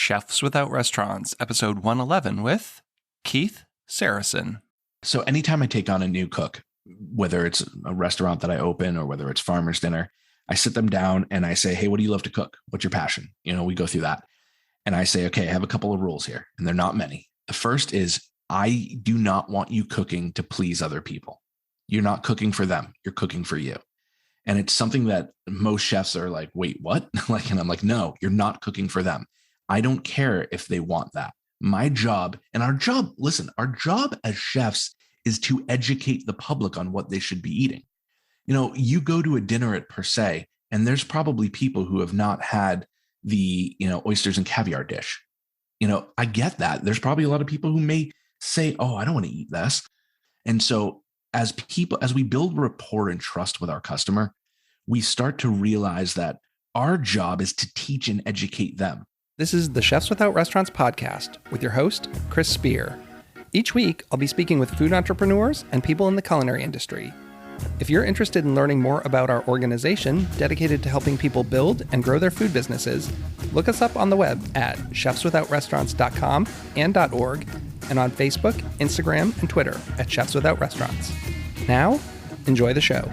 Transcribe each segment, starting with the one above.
Chefs Without Restaurants, episode 111 with Keith Sarasin. So anytime I take on a new cook, whether it's a restaurant that I open or whether it's farmer's dinner, I sit them down and I say, hey, what do you love to cook? What's your passion? We go through that. And I say, okay, I have a couple of rules here, and they're not many. The first is I do not want you cooking to please other people. You're not cooking for them. You're cooking for you. And it's something that most chefs are like, wait, what? And I'm like, no, you're not cooking for them. I don't care if they want that. My job and our job as chefs is to educate the public on what they should be eating. You go to a dinner at Per Se, and there's probably people who have not had the, oysters and caviar dish. I get that. There's probably a lot of people who may say, oh, I don't want to eat this. And so as we build rapport and trust with our customer, we start to realize that our job is to teach and educate them. This is the Chefs Without Restaurants podcast with your host, Chris Spear. Each week, I'll be speaking with food entrepreneurs and people in the culinary industry. If you're interested in learning more about our organization dedicated to helping people build and grow their food businesses, look us up on the web at chefswithoutrestaurants.com and .org, and on Facebook, Instagram, and Twitter at Chefs Without Restaurants. Now, enjoy the show.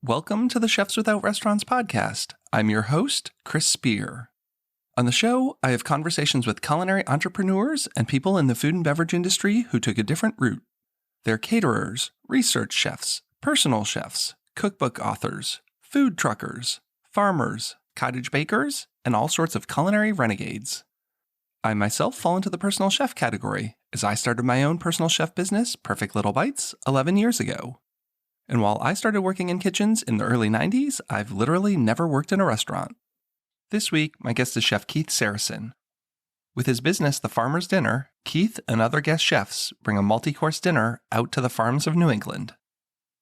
Welcome to the Chefs Without Restaurants podcast. I'm your host, Chris Spear. On the show, I have conversations with culinary entrepreneurs and people in the food and beverage industry who took a different route. They're caterers, research chefs, personal chefs, cookbook authors, food truckers, farmers, cottage bakers, and all sorts of culinary renegades. I myself fall into the personal chef category, as I started my own personal chef business, Perfect Little Bites, 11 years ago. And while I started working in kitchens in the early 90s, I've literally never worked in a restaurant. This week, my guest is Chef Keith Sarasin. With his business, The Farmer's Dinner, Keith and other guest chefs bring a multi-course dinner out to the farms of New England.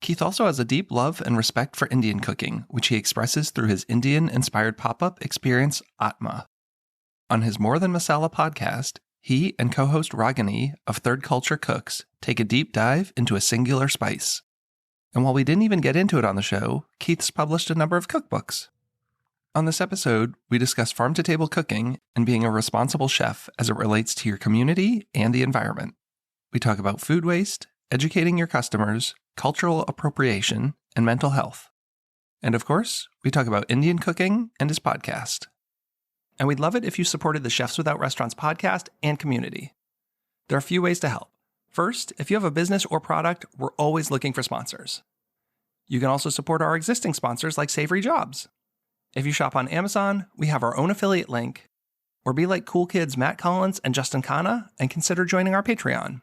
Keith also has a deep love and respect for Indian cooking, which he expresses through his Indian-inspired pop-up experience, Atma. On his More Than Masala podcast, he and co-host Ragini of Third Culture Cooks take a deep dive into a singular spice. And while we didn't even get into it on the show, Keith's published a number of cookbooks. On this episode, we discuss farm-to-table cooking and being a responsible chef as it relates to your community and the environment. We talk about food waste, educating your customers, cultural appropriation, and mental health. And of course, we talk about Indian cooking and his podcast. And we'd love it if you supported the Chefs Without Restaurants podcast and community. There are a few ways to help. First, if you have a business or product, we're always looking for sponsors. You can also support our existing sponsors like Savory Jobs. If you shop on Amazon, we have our own affiliate link. Or be like cool kids Matt Collins and Justin Kana and consider joining our Patreon.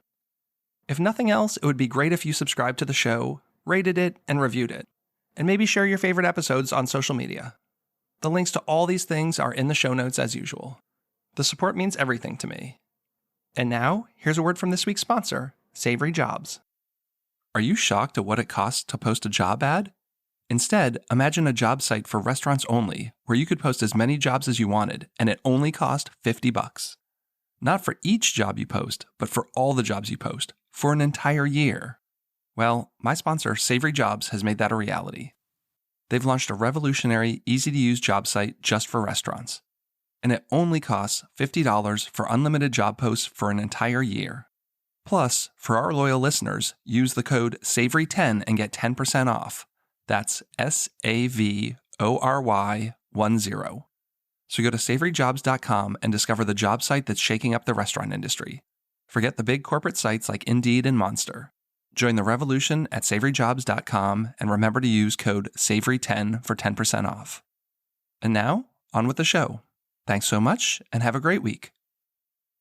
If nothing else, it would be great if you subscribed to the show, rated it, and reviewed it. And maybe share your favorite episodes on social media. The links to all these things are in the show notes as usual. The support means everything to me. And now, here's a word from this week's sponsor, Savory Jobs. Are you shocked at what it costs to post a job ad? Instead, imagine a job site for restaurants only, where you could post as many jobs as you wanted, and it only cost $50. Not for each job you post, but for all the jobs you post, for an entire year. Well, my sponsor, Savory Jobs, has made that a reality. They've launched a revolutionary, easy-to-use job site just for restaurants. And it only costs $50 for unlimited job posts for an entire year. Plus, for our loyal listeners, use the code SAVORY10 and get 10% off. That's SAVORY10. So go to savoryjobs.com and discover the job site that's shaking up the restaurant industry. Forget the big corporate sites like Indeed and Monster. Join the revolution at savoryjobs.com and remember to use code SAVORY10 for 10% off. And now, on with the show. Thanks so much and have a great week.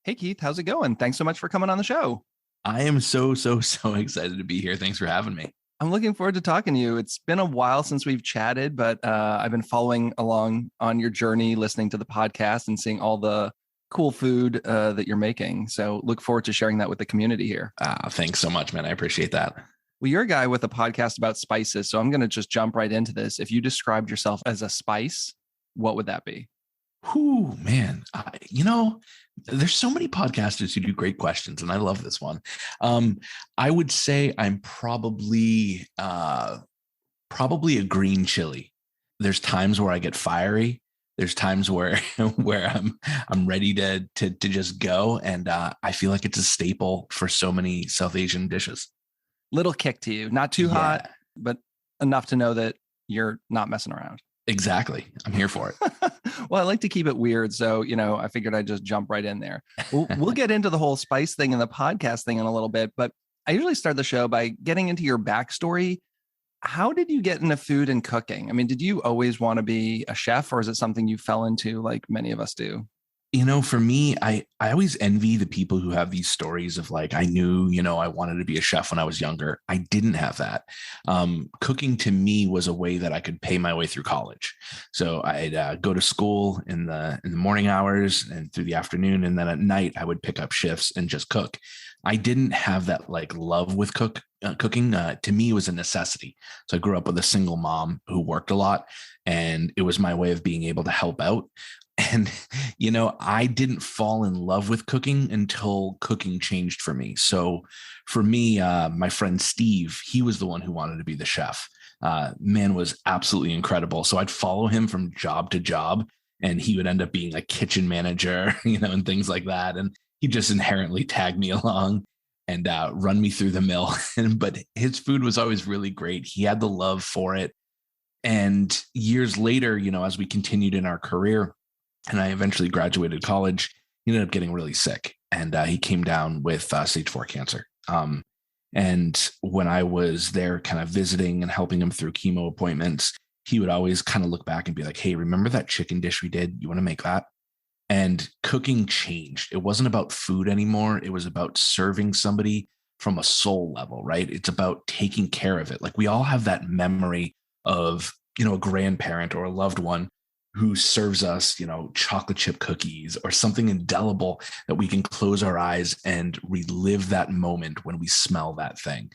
Hey Keith, how's it going? Thanks so much for coming on the show. I am so excited to be here. Thanks for having me. I'm looking forward to talking to you. It's been a while since we've chatted, but I've been following along on your journey, listening to the podcast and seeing all the cool food that you're making. So look forward to sharing that with the community here. Thanks so much, man. I appreciate that. Well, you're a guy with a podcast about spices, so I'm going to just jump right into this. If you described yourself as a spice, what would that be? Whew, man. There's so many podcasters who do great questions, and I love this one. I would say I'm probably Probably a green chili. There's times where I get fiery. There's times where where I'm ready to just go, and I feel like it's a staple for so many South Asian dishes. Little kick to you, not too hot, Yeah, but enough to know that you're not messing around. exactly. I'm here for Well, I like to keep it weird. So, I figured I'd just jump right in there. We'll it. get into the whole spice thing and the podcast thing in a little bit, but I usually start the show by getting into your backstory. How did you get into food and cooking? I mean, did you always want to be a chef, or is it something you fell into like many of us do? For me, I always envy the people who have these stories of like, I knew, I wanted to be a chef when I was younger. I didn't have that. Cooking to me was a way that I could pay my way through college. So I'd go to school in the morning hours and through the afternoon. And then at night I would pick up shifts and just cook. I didn't have that like love with cooking. To me, it was a necessity. So I grew up with a single mom who worked a lot, and it was my way of being able to help out. And, I didn't fall in love with cooking until cooking changed for me. So for me, my friend Steve, he was the one who wanted to be the chef. Man was absolutely incredible. So I'd follow him from job to job, and he would end up being a kitchen manager, and things like that. And he just inherently tagged me along and run me through the mill. But his food was always really great. He had the love for it. And years later, as we continued in our career, and I eventually graduated college, he ended up getting really sick, and he came down with stage 4 cancer. And when I was there kind of visiting and helping him through chemo appointments, he would always kind of look back and be like, hey, remember that chicken dish we did? You want to make that? And cooking changed. It wasn't about food anymore. It was about serving somebody from a soul level, right? It's about taking care of it. Like we all have that memory of, a grandparent or a loved one who serves us, chocolate chip cookies or something indelible that we can close our eyes and relive that moment when we smell that thing.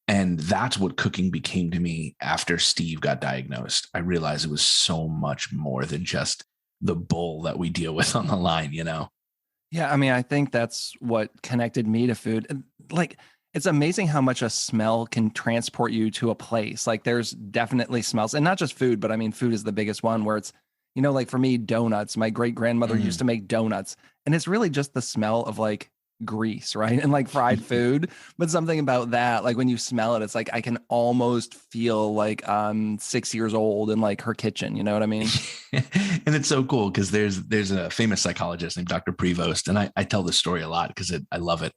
And that's what cooking became to me after Steve got diagnosed. I realized it was so much more than just the bull that we deal with on the line. Yeah, I mean, I think that's what connected me to food. Like, it's amazing how much a smell can transport you to a place. Like, there's definitely smells, and not just food, but I mean, food is the biggest one where it's, like for me, donuts. My great grandmother used to make donuts, and it's really just the smell of like grease, right? And like fried food. But something about that, like when you smell it, it's like I can almost feel like I'm 6 years old in like her kitchen. You know what I mean? And it's so cool because there's a famous psychologist named Dr. Prevost, and I tell this story a lot because I love it.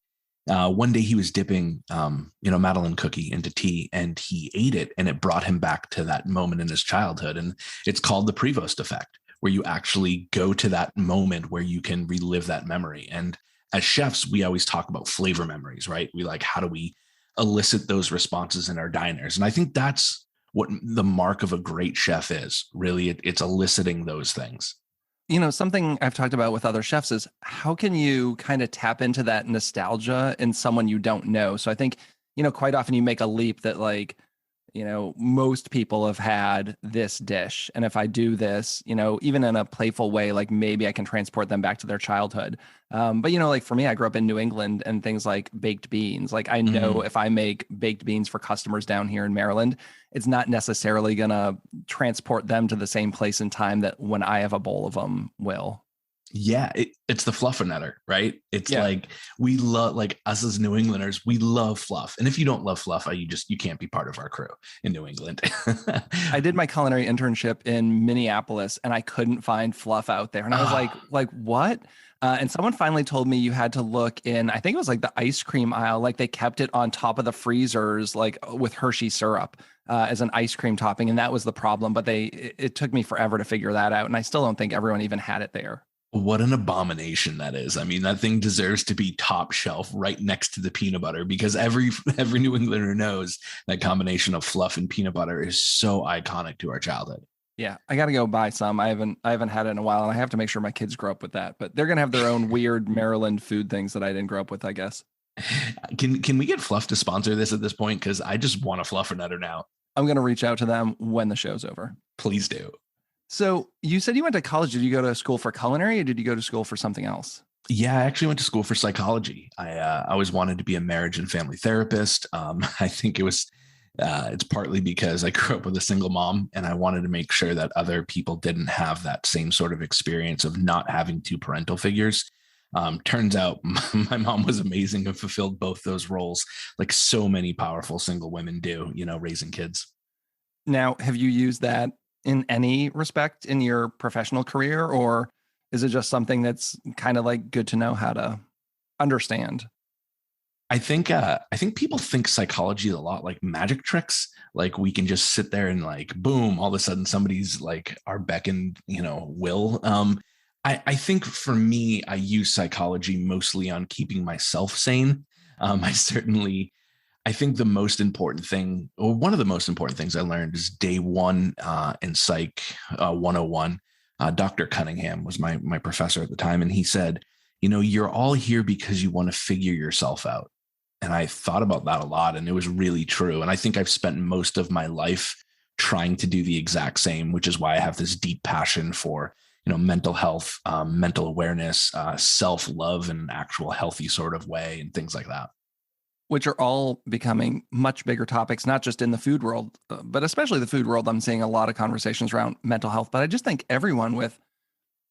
One day he was dipping, Madeline cookie into tea, and he ate it, and it brought him back to that moment in his childhood. And it's called the Prevost effect, where you actually go to that moment where you can relive that memory. And as chefs, we always talk about flavor memories, right? We like, how do we elicit those responses in our diners? And I think that's what the mark of a great chef is. Really, it's eliciting those things. Something I've talked about with other chefs is how can you kind of tap into that nostalgia in someone you don't know? So I think, quite often you make a leap that like, most people have had this dish. And if I do this, even in a playful way, like maybe I can transport them back to their childhood. But, like for me, I grew up in New England, and things like baked beans, like I know if I make baked beans for customers down here in Maryland, it's not necessarily going to transport them to the same place in time that when I have a bowl of them will. Yeah, it's the fluffernutter, right? It's Yeah. like we love, like us as New Englanders, we love fluff. And if you don't love fluff, you can't be part of our crew in New England. I did my culinary internship in Minneapolis, and I couldn't find fluff out there. And I was like, what? And someone finally told me you had to look in, I think it was like the ice cream aisle, like they kept it on top of the freezers, like with Hershey syrup as an ice cream topping. And that was the problem. But it took me forever to figure that out. And I still don't think everyone even had it there. What an abomination that is. I mean, that thing deserves to be top shelf right next to the peanut butter, because every New Englander knows that combination of fluff and peanut butter is so iconic to our childhood. Yeah, I got to go buy some. I haven't had it in a while, and I have to make sure my kids grow up with that. But they're going to have their own weird Maryland food things that I didn't grow up with, I guess. Can we get Fluff to sponsor this at this point? Because I just want a fluffernutter now. I'm going to reach out to them when the show's over. Please do. So you said you went to college. Did you go to school for culinary, or did you go to school for something else? Yeah, I actually went to school for psychology. I always wanted to be a marriage and family therapist. I think it was It's partly because I grew up with a single mom and I wanted to make sure that other people didn't have that same sort of experience of not having two parental figures. Turns out my mom was amazing and fulfilled both those roles like so many powerful single women do, raising kids. Now, have you used that in any respect in your professional career, or is it just something that's kind of like good to know how to understand? I think people think psychology is a lot like magic tricks. Like we can just sit there and like boom, all of a sudden somebody's like our beck and will. I think for me, I use psychology mostly on keeping myself sane. I think the most important thing, or one of the most important things I learned is day one in Psych 101. Dr. Cunningham was my professor at the time, and he said, you're all here because you want to figure yourself out. And I thought about that a lot, and it was really true. And I think I've spent most of my life trying to do the exact same, which is why I have this deep passion for, mental health, mental awareness, self-love in an actual healthy sort of way, and things like that. Which are all becoming much bigger topics, not just in the food world, but especially the food world. I'm seeing a lot of conversations around mental health, but I just think everyone with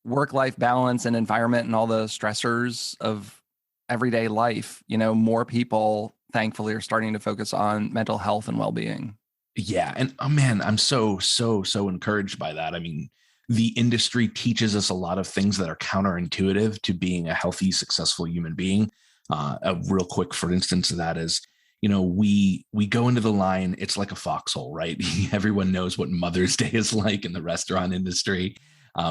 work-life balance and environment and all the stressors of everyday life, more people thankfully are starting to focus on mental health and well-being. Yeah. And oh man, I'm so encouraged by that. I mean, the industry teaches us a lot of things that are counterintuitive to being a healthy, successful human being. A real quick, for instance, of that is, we go into the line. It's like a foxhole, right? Everyone knows what Mother's Day is like in the restaurant industry,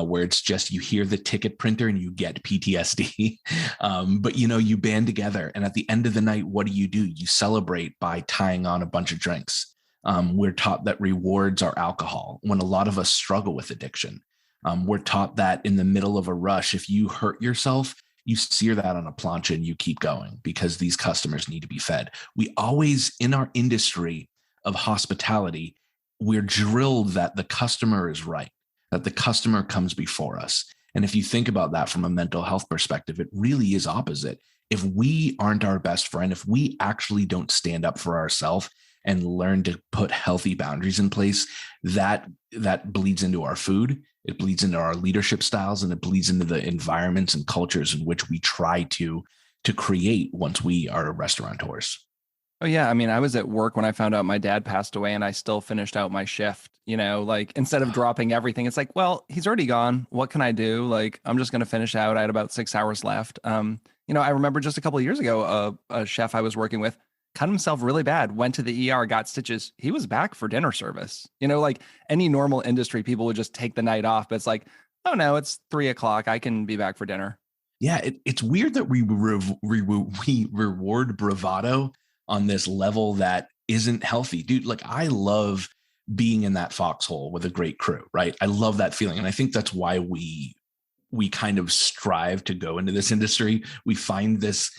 where it's just you hear the ticket printer and you get PTSD. But you band together, and at the end of the night, what do? You celebrate by tying on a bunch of drinks. We're taught that rewards are alcohol when a lot of us struggle with addiction. We're taught that in the middle of a rush, if you hurt yourself, you sear that on a plancha and you keep going because these customers need to be fed. We always, in our industry of hospitality, we're drilled that the customer is right, that the customer comes before us. And if you think about that from a mental health perspective, it really is opposite. If we aren't our best friend, if we actually don't stand up for ourselves and learn to put healthy boundaries in place, that bleeds into our food, it bleeds into our leadership styles, and it bleeds into the environments and cultures in which we try to create once we are restaurateurs. Oh yeah. I mean, I was at work when I found out my dad passed away and I still finished out my shift, like instead of dropping everything, it's like, well, he's already gone. What can I do? Like, I'm just going to finish out. I had about 6 hours left. I remember just a couple of years ago, a chef I was working with cut himself really bad, went to the ER, got stitches. He was back for dinner service. Like any normal industry, people would just take the night off, but it's like, oh no, it's 3:00. I can be back for dinner. Yeah. It's weird that we reward bravado on this level that isn't healthy, dude. Like I love being in that foxhole with a great crew, right? I love that feeling. And I think that's why we kind of strive to go into this industry. We find this,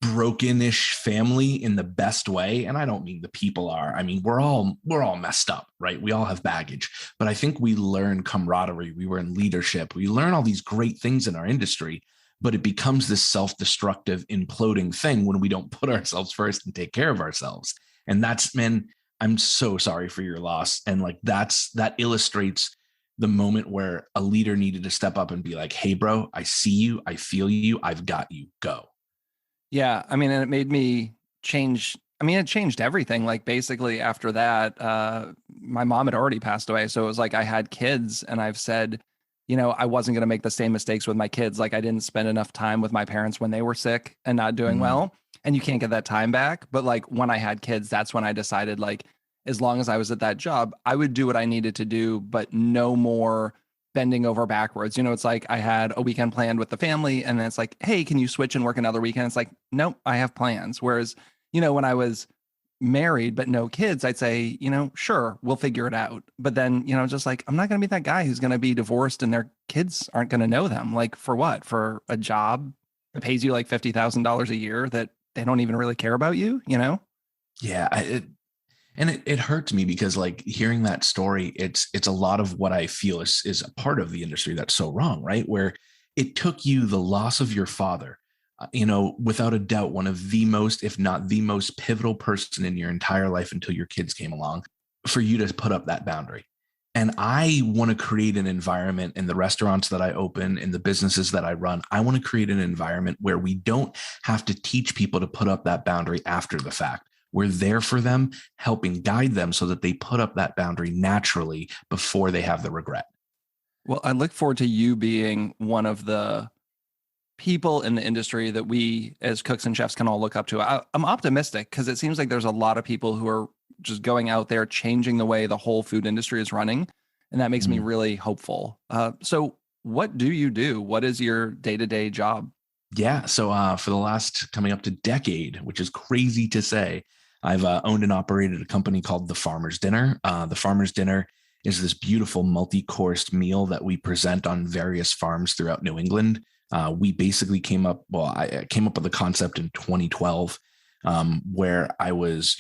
brokenish family in the best way. And I don't mean the people are, I mean, we're all messed up, right? We all have baggage, but I think we learn camaraderie. We learn leadership. We learn all these great things in our industry, but it becomes this self-destructive imploding thing when we don't put ourselves first and take care of ourselves. And that's, man, I'm so sorry for your loss. And like, that illustrates the moment where a leader needed to step up and be like, hey bro, I see you. I feel you. I've got you. Go. Yeah. I mean, and it made me change. I mean, it changed everything. Like basically after that, my mom had already passed away. So it was like, I had kids and I've said, I wasn't going to make the same mistakes with my kids. Like I didn't spend enough time with my parents when they were sick and not doing well. And you can't get that time back. But like when I had kids, that's when I decided like, as long as I was at that job, I would do what I needed to do, but no more bending over backwards. It's like I had a weekend planned with the family and then it's like, hey, can you switch and work another weekend? It's like, nope, I have plans. Whereas, when I was married, but no kids, I'd say, sure, we'll figure it out. But then, just like, I'm not going to be that guy who's going to be divorced and their kids aren't going to know them. Like for what? For a job that pays you like $50,000 a year that they don't even really care about you, Yeah. It hurts me because like hearing that story, it's a lot of what I feel is a part of the industry that's so wrong, right? Where it took you the loss of your father, Without a doubt, one of the most, if not the most pivotal person in your entire life until your kids came along, for you to put up that boundary. And I want to create an environment in the restaurants that I open, in the businesses that I run. I want to create an environment where we don't have to teach people to put up that boundary after the fact. We're there for them, helping guide them so that they put up that boundary naturally before they have the regret. Well, I look forward to you being one of the people in the industry that we as cooks and chefs can all look up to. I'm optimistic because it seems like there's a lot of people who are just going out there, changing the way the whole food industry is running. And that makes me really hopeful. So what do you do? What is your day-to-day job? Yeah. So for the last coming up to decade, which is crazy to say, I've owned and operated a company called The Farmer's Dinner. The Farmer's Dinner is this beautiful multi-coursed meal that we present on various farms throughout New England. We basically I came up with the concept in 2012, where I was,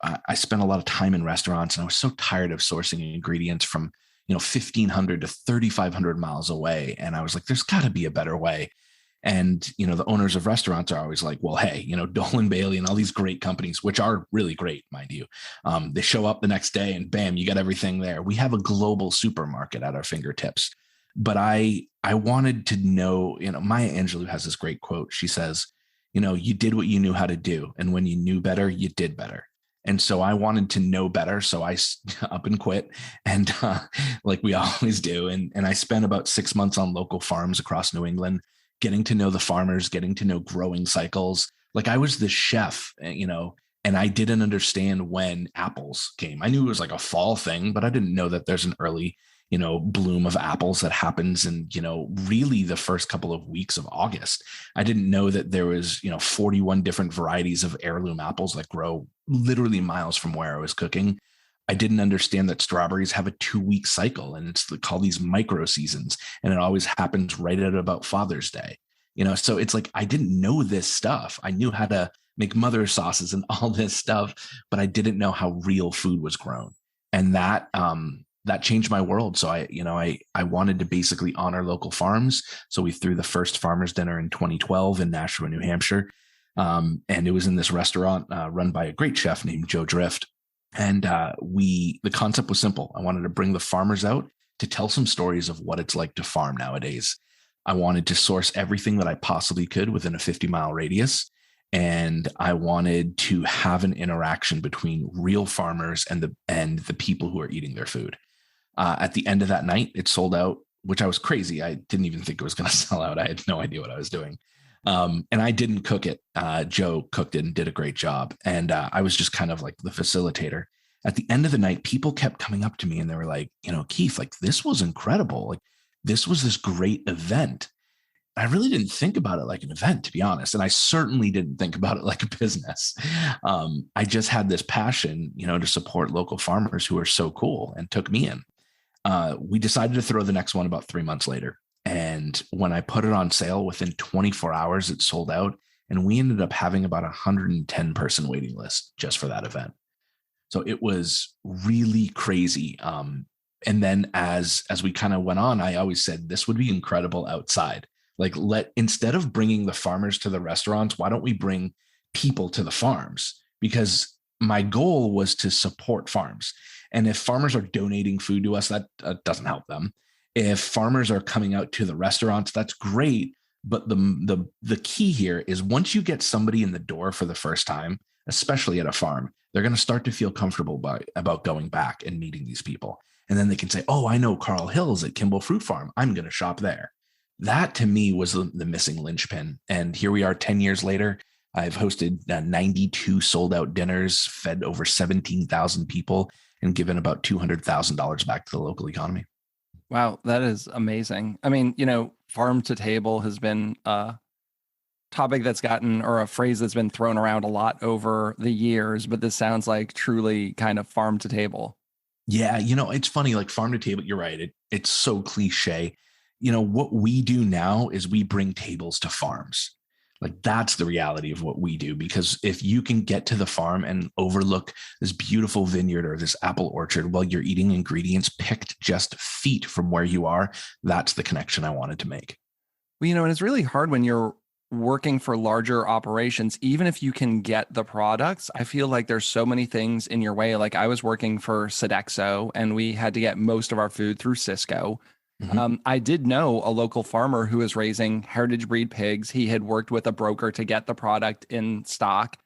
I spent a lot of time in restaurants and I was so tired of sourcing ingredients from, 1,500 to 3,500 miles away. And I was like, there's got to be a better way. And, the owners of restaurants are always like, well, hey, Dole and Bailey and all these great companies, which are really great, mind you. They show up the next day and bam, you got everything there. We have a global supermarket at our fingertips. But I wanted to know, Maya Angelou has this great quote. She says, you did what you knew how to do. And when you knew better, you did better. And so I wanted to know better. So I up and quit, and like we always do. And I spent about 6 months on local farms across New England, getting to know the farmers, getting to know growing cycles. Like I was the chef, and I didn't understand when apples came. I knew it was like a fall thing, but I didn't know that there's an early bloom of apples that happens in, really the first couple of weeks of August. I didn't know that there was, 41 different varieties of heirloom apples that grow literally miles from where I was cooking. I didn't understand that strawberries have a 2-week cycle, and it's called these micro seasons, and it always happens right at about Father's Day. So it's like, I didn't know this stuff. I knew how to make mother sauces and all this stuff, but I didn't know how real food was grown. And that changed my world. So I wanted to basically honor local farms. So we threw the first Farmer's Dinner in 2012 in Nashua, New Hampshire. And it was in this restaurant run by a great chef named Joe Drift. And the concept was simple. I wanted to bring the farmers out to tell some stories of what it's like to farm nowadays. I wanted to source everything that I possibly could within a 50-mile radius. And I wanted to have an interaction between real farmers and the people who are eating their food. At the end of that night, it sold out, which I was crazy. I didn't even think it was going to sell out. I had no idea what I was doing. And I didn't cook it. Joe cooked it and did a great job. And I was just kind of like the facilitator. At the end of the night, people kept coming up to me and they were like, Keith, like this was incredible. Like this was this great event. I really didn't think about it like an event, to be honest. And I certainly didn't think about it like a business. I just had this passion, to support local farmers who are so cool, and took me in. We decided to throw the next one about 3 months later. And when I put it on sale, within 24 hours, it sold out. And we ended up having about 110 person waiting list just for that event. So it was really crazy. And then as we kind of went on, I always said, this would be incredible outside. Like instead of bringing the farmers to the restaurants, why don't we bring people to the farms? Because my goal was to support farms. And if farmers are donating food to us, that doesn't help them. If farmers are coming out to the restaurants, that's great. But the key here is once you get somebody in the door for the first time, especially at a farm, they're going to start to feel comfortable about going back and meeting these people. And then they can say, oh, I know Carl Hills at Kimball Fruit Farm. I'm going to shop there. That to me was the missing linchpin. And here we are 10 years later. I've hosted 92 sold out dinners, fed over 17,000 people, and given about $200,000 back to the local economy. Wow, that is amazing. I mean, farm to table has been a topic that's gotten, or a phrase that's been thrown around a lot over the years, but this sounds like truly kind of farm to table. Yeah, it's funny, like farm to table, you're right. It's so cliche. What we do now is we bring tables to farms. Like that's the reality of what we do, because if you can get to the farm and overlook this beautiful vineyard or this apple orchard while you're eating ingredients picked just feet from where you are, that's the connection I wanted to make. Well, and it's really hard when you're working for larger operations, even if you can get the products, I feel like there's so many things in your way. Like I was working for Sodexo and we had to get most of our food through Cisco. Mhm. I did know a local farmer who was raising heritage breed pigs. He had worked with a broker to get the product in stock.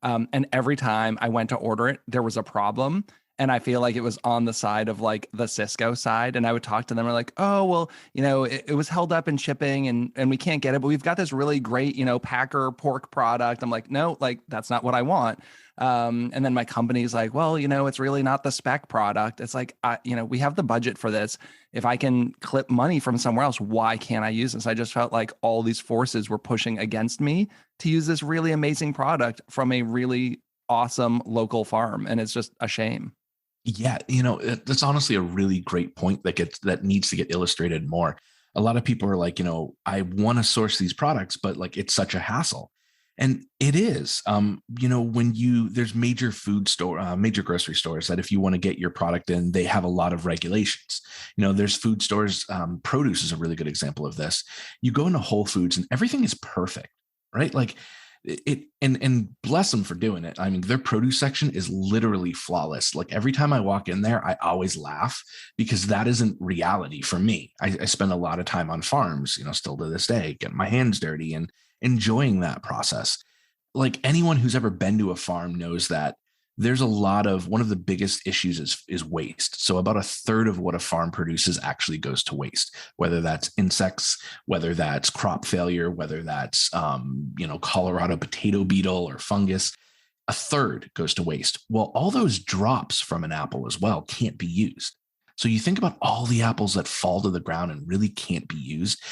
And every time I went to order it, there was a problem. And I feel like it was on the side of like the Cisco side. And I would talk to them, we're like, oh, well, it was held up in shipping and we can't get it, but we've got this really great, Packer pork product. I'm like, no, like that's not what I want. And then my company's like, well, it's really not the spec product. It's like, we have the budget for this. If I can clip money from somewhere else, why can't I use this? I just felt like all these forces were pushing against me to use this really amazing product from a really awesome local farm. And it's just a shame. Yeah, that's honestly a really great point that needs to get illustrated more. A lot of people are like, I want to source these products, but like it's such a hassle. And it is. There's major grocery stores that if you want to get your product in, they have a lot of regulations. There's food stores, produce is a really good example of this. You go into Whole Foods and everything is perfect, right? Like and bless them for doing it. I mean, their produce section is literally flawless. Like every time I walk in there, I always laugh because that isn't reality for me. I spend a lot of time on farms, still to this day, getting my hands dirty and enjoying that process. Like anyone who's ever been to a farm knows that there's one of the biggest issues is waste. So about a third of what a farm produces actually goes to waste, whether that's insects, whether that's crop failure, whether that's, Colorado potato beetle or fungus. A third goes to waste. Well, all those drops from an apple as well can't be used. So you think about all the apples that fall to the ground and really can't be used.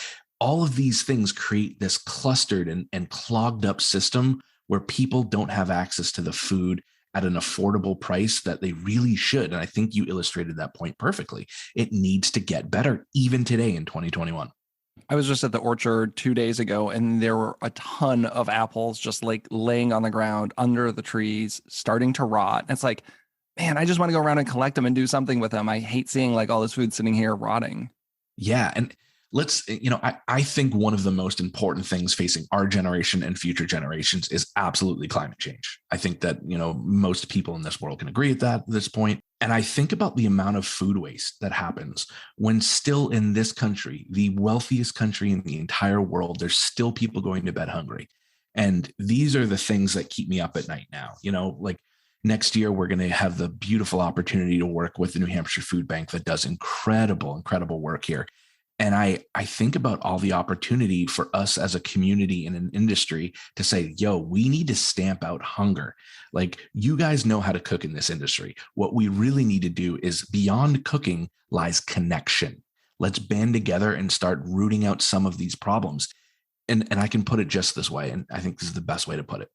All of these things create this clustered and clogged up system where people don't have access to the food at an affordable price that they really should. And I think you illustrated that point perfectly. It needs to get better even today in 2021. I was just at the orchard 2 days ago and there were a ton of apples just like laying on the ground under the trees, starting to rot. And it's like, man, I just want to go around and collect them and do something with them. I hate seeing like all this food sitting here rotting. Yeah. And I think one of the most important things facing our generation and future generations is absolutely climate change. I think that, most people in this world can agree with that at this point. And I think about the amount of food waste that happens when still in this country, the wealthiest country in the entire world, there's still people going to bed hungry. And these are the things that keep me up at night now, like next year, we're going to have the beautiful opportunity to work with the New Hampshire Food Bank that does incredible work here. And I think about all the opportunity for us as a community and an industry to say, yo, we need to stamp out hunger. Like you guys know how to cook in this industry. What we really need to do is beyond cooking lies connection. Let's band together and start rooting out some of these problems. And I can put it just this way. And I think this is the best way to put it.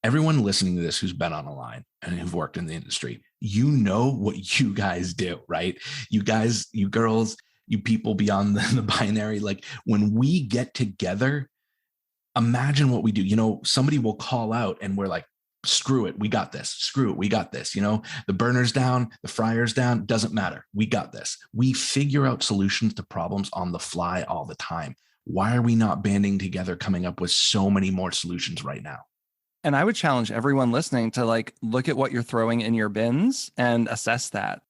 Everyone listening to this who's been on a line and who've worked in the industry, you know what you guys do, right? You guys, you girls, you people beyond the binary, like when we get together, imagine what we do. Somebody will call out and we're like, screw it, we got this. Screw it, we got this. The burner's down, the fryer's down, doesn't matter. We got this. We figure out solutions to problems on the fly all the time. Why are we not banding together, coming up with so many more solutions right now? And I would challenge everyone listening to like look at what you're throwing in your bins and assess that.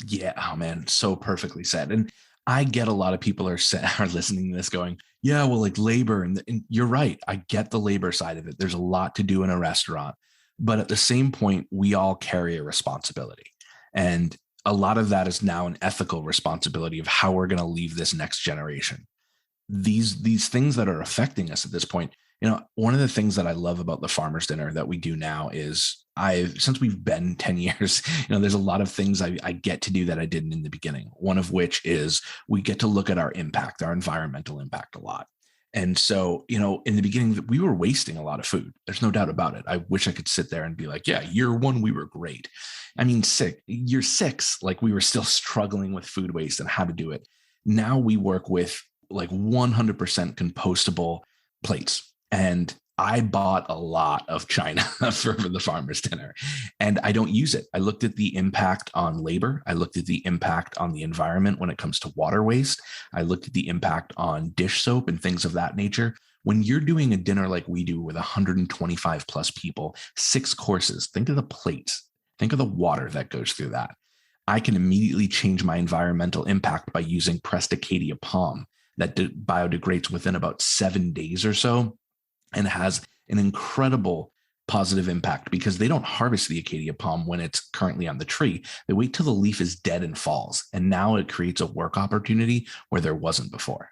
Yeah. Oh man, so perfectly said. And I get a lot of people are listening to this going, yeah, well, like labor. And you're right. I get the labor side of it. There's a lot to do in a restaurant. But at the same point, we all carry a responsibility. And a lot of that is now an ethical responsibility of how we're going to leave this next generation. These things that are affecting us at this point, one of the things that I love about the farmer's dinner that we do now is since we've been 10 years, there's a lot of things I get to do that I didn't in the beginning. One of which is we get to look at our impact, our environmental impact a lot. And so, in the beginning, we were wasting a lot of food. There's no doubt about it. I wish I could sit there and be like, yeah, year one, we were great. I mean, year six, like we were still struggling with food waste and how to do it. Now we work with like 100% compostable plates. And I bought a lot of China for the farmer's dinner and I don't use it. I looked at the impact on labor. I looked at the impact on the environment when it comes to water waste. I looked at the impact on dish soap and things of that nature. When you're doing a dinner like we do with 125 plus people, 6 courses, think of the plates, think of the water that goes through that. I can immediately change my environmental impact by using pressed acacia palm that biodegrades within about 7 days or so and has an incredible positive impact because they don't harvest the acacia palm when it's currently on the tree. They wait till the leaf is dead and falls. And now it creates a work opportunity where there wasn't before.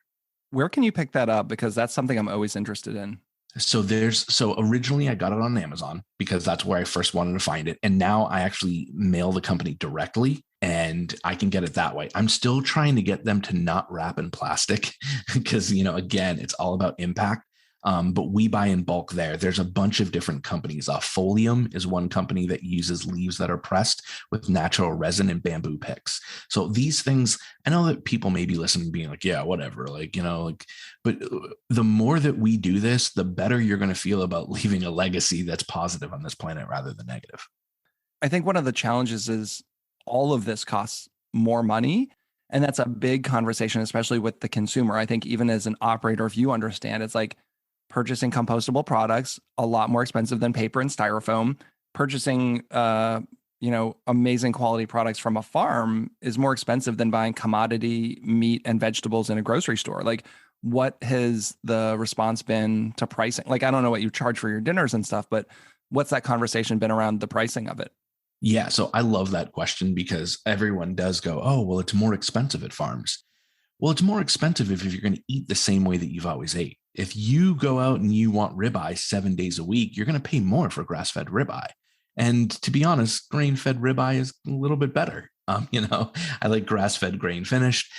Where can you pick that up? Because that's something I'm always interested in. So originally I got it on Amazon because that's where I first wanted to find it. And now I actually mail the company directly and I can get it that way. I'm still trying to get them to not wrap in plastic because, again, it's all about impact. But we buy in bulk there. There's a bunch of different companies. Folium is one company that uses leaves that are pressed with natural resin and bamboo picks. So these things, I know that people may be listening being like, yeah, whatever. But the more that we do this, the better you're going to feel about leaving a legacy that's positive on this planet rather than negative. I think one of the challenges is all of this costs more money. And that's a big conversation, especially with the consumer. I think even as an operator, if you understand, it's like, purchasing compostable products a lot more expensive than paper and styrofoam. Purchasing amazing quality products from a farm is more expensive than buying commodity meat and vegetables in a grocery store. Like, what has the response been to pricing? Like, I don't know what you charge for your dinners and stuff, but what's that conversation been around the pricing of it? Yeah, so I love that question because everyone does go, oh, well, it's more expensive at farms. Well, it's more expensive if you're going to eat the same way that you've always ate. If you go out and you want ribeye 7 days a week, you're going to pay more for grass-fed ribeye. And to be honest, grain-fed ribeye is a little bit better. I like grass-fed grain finished.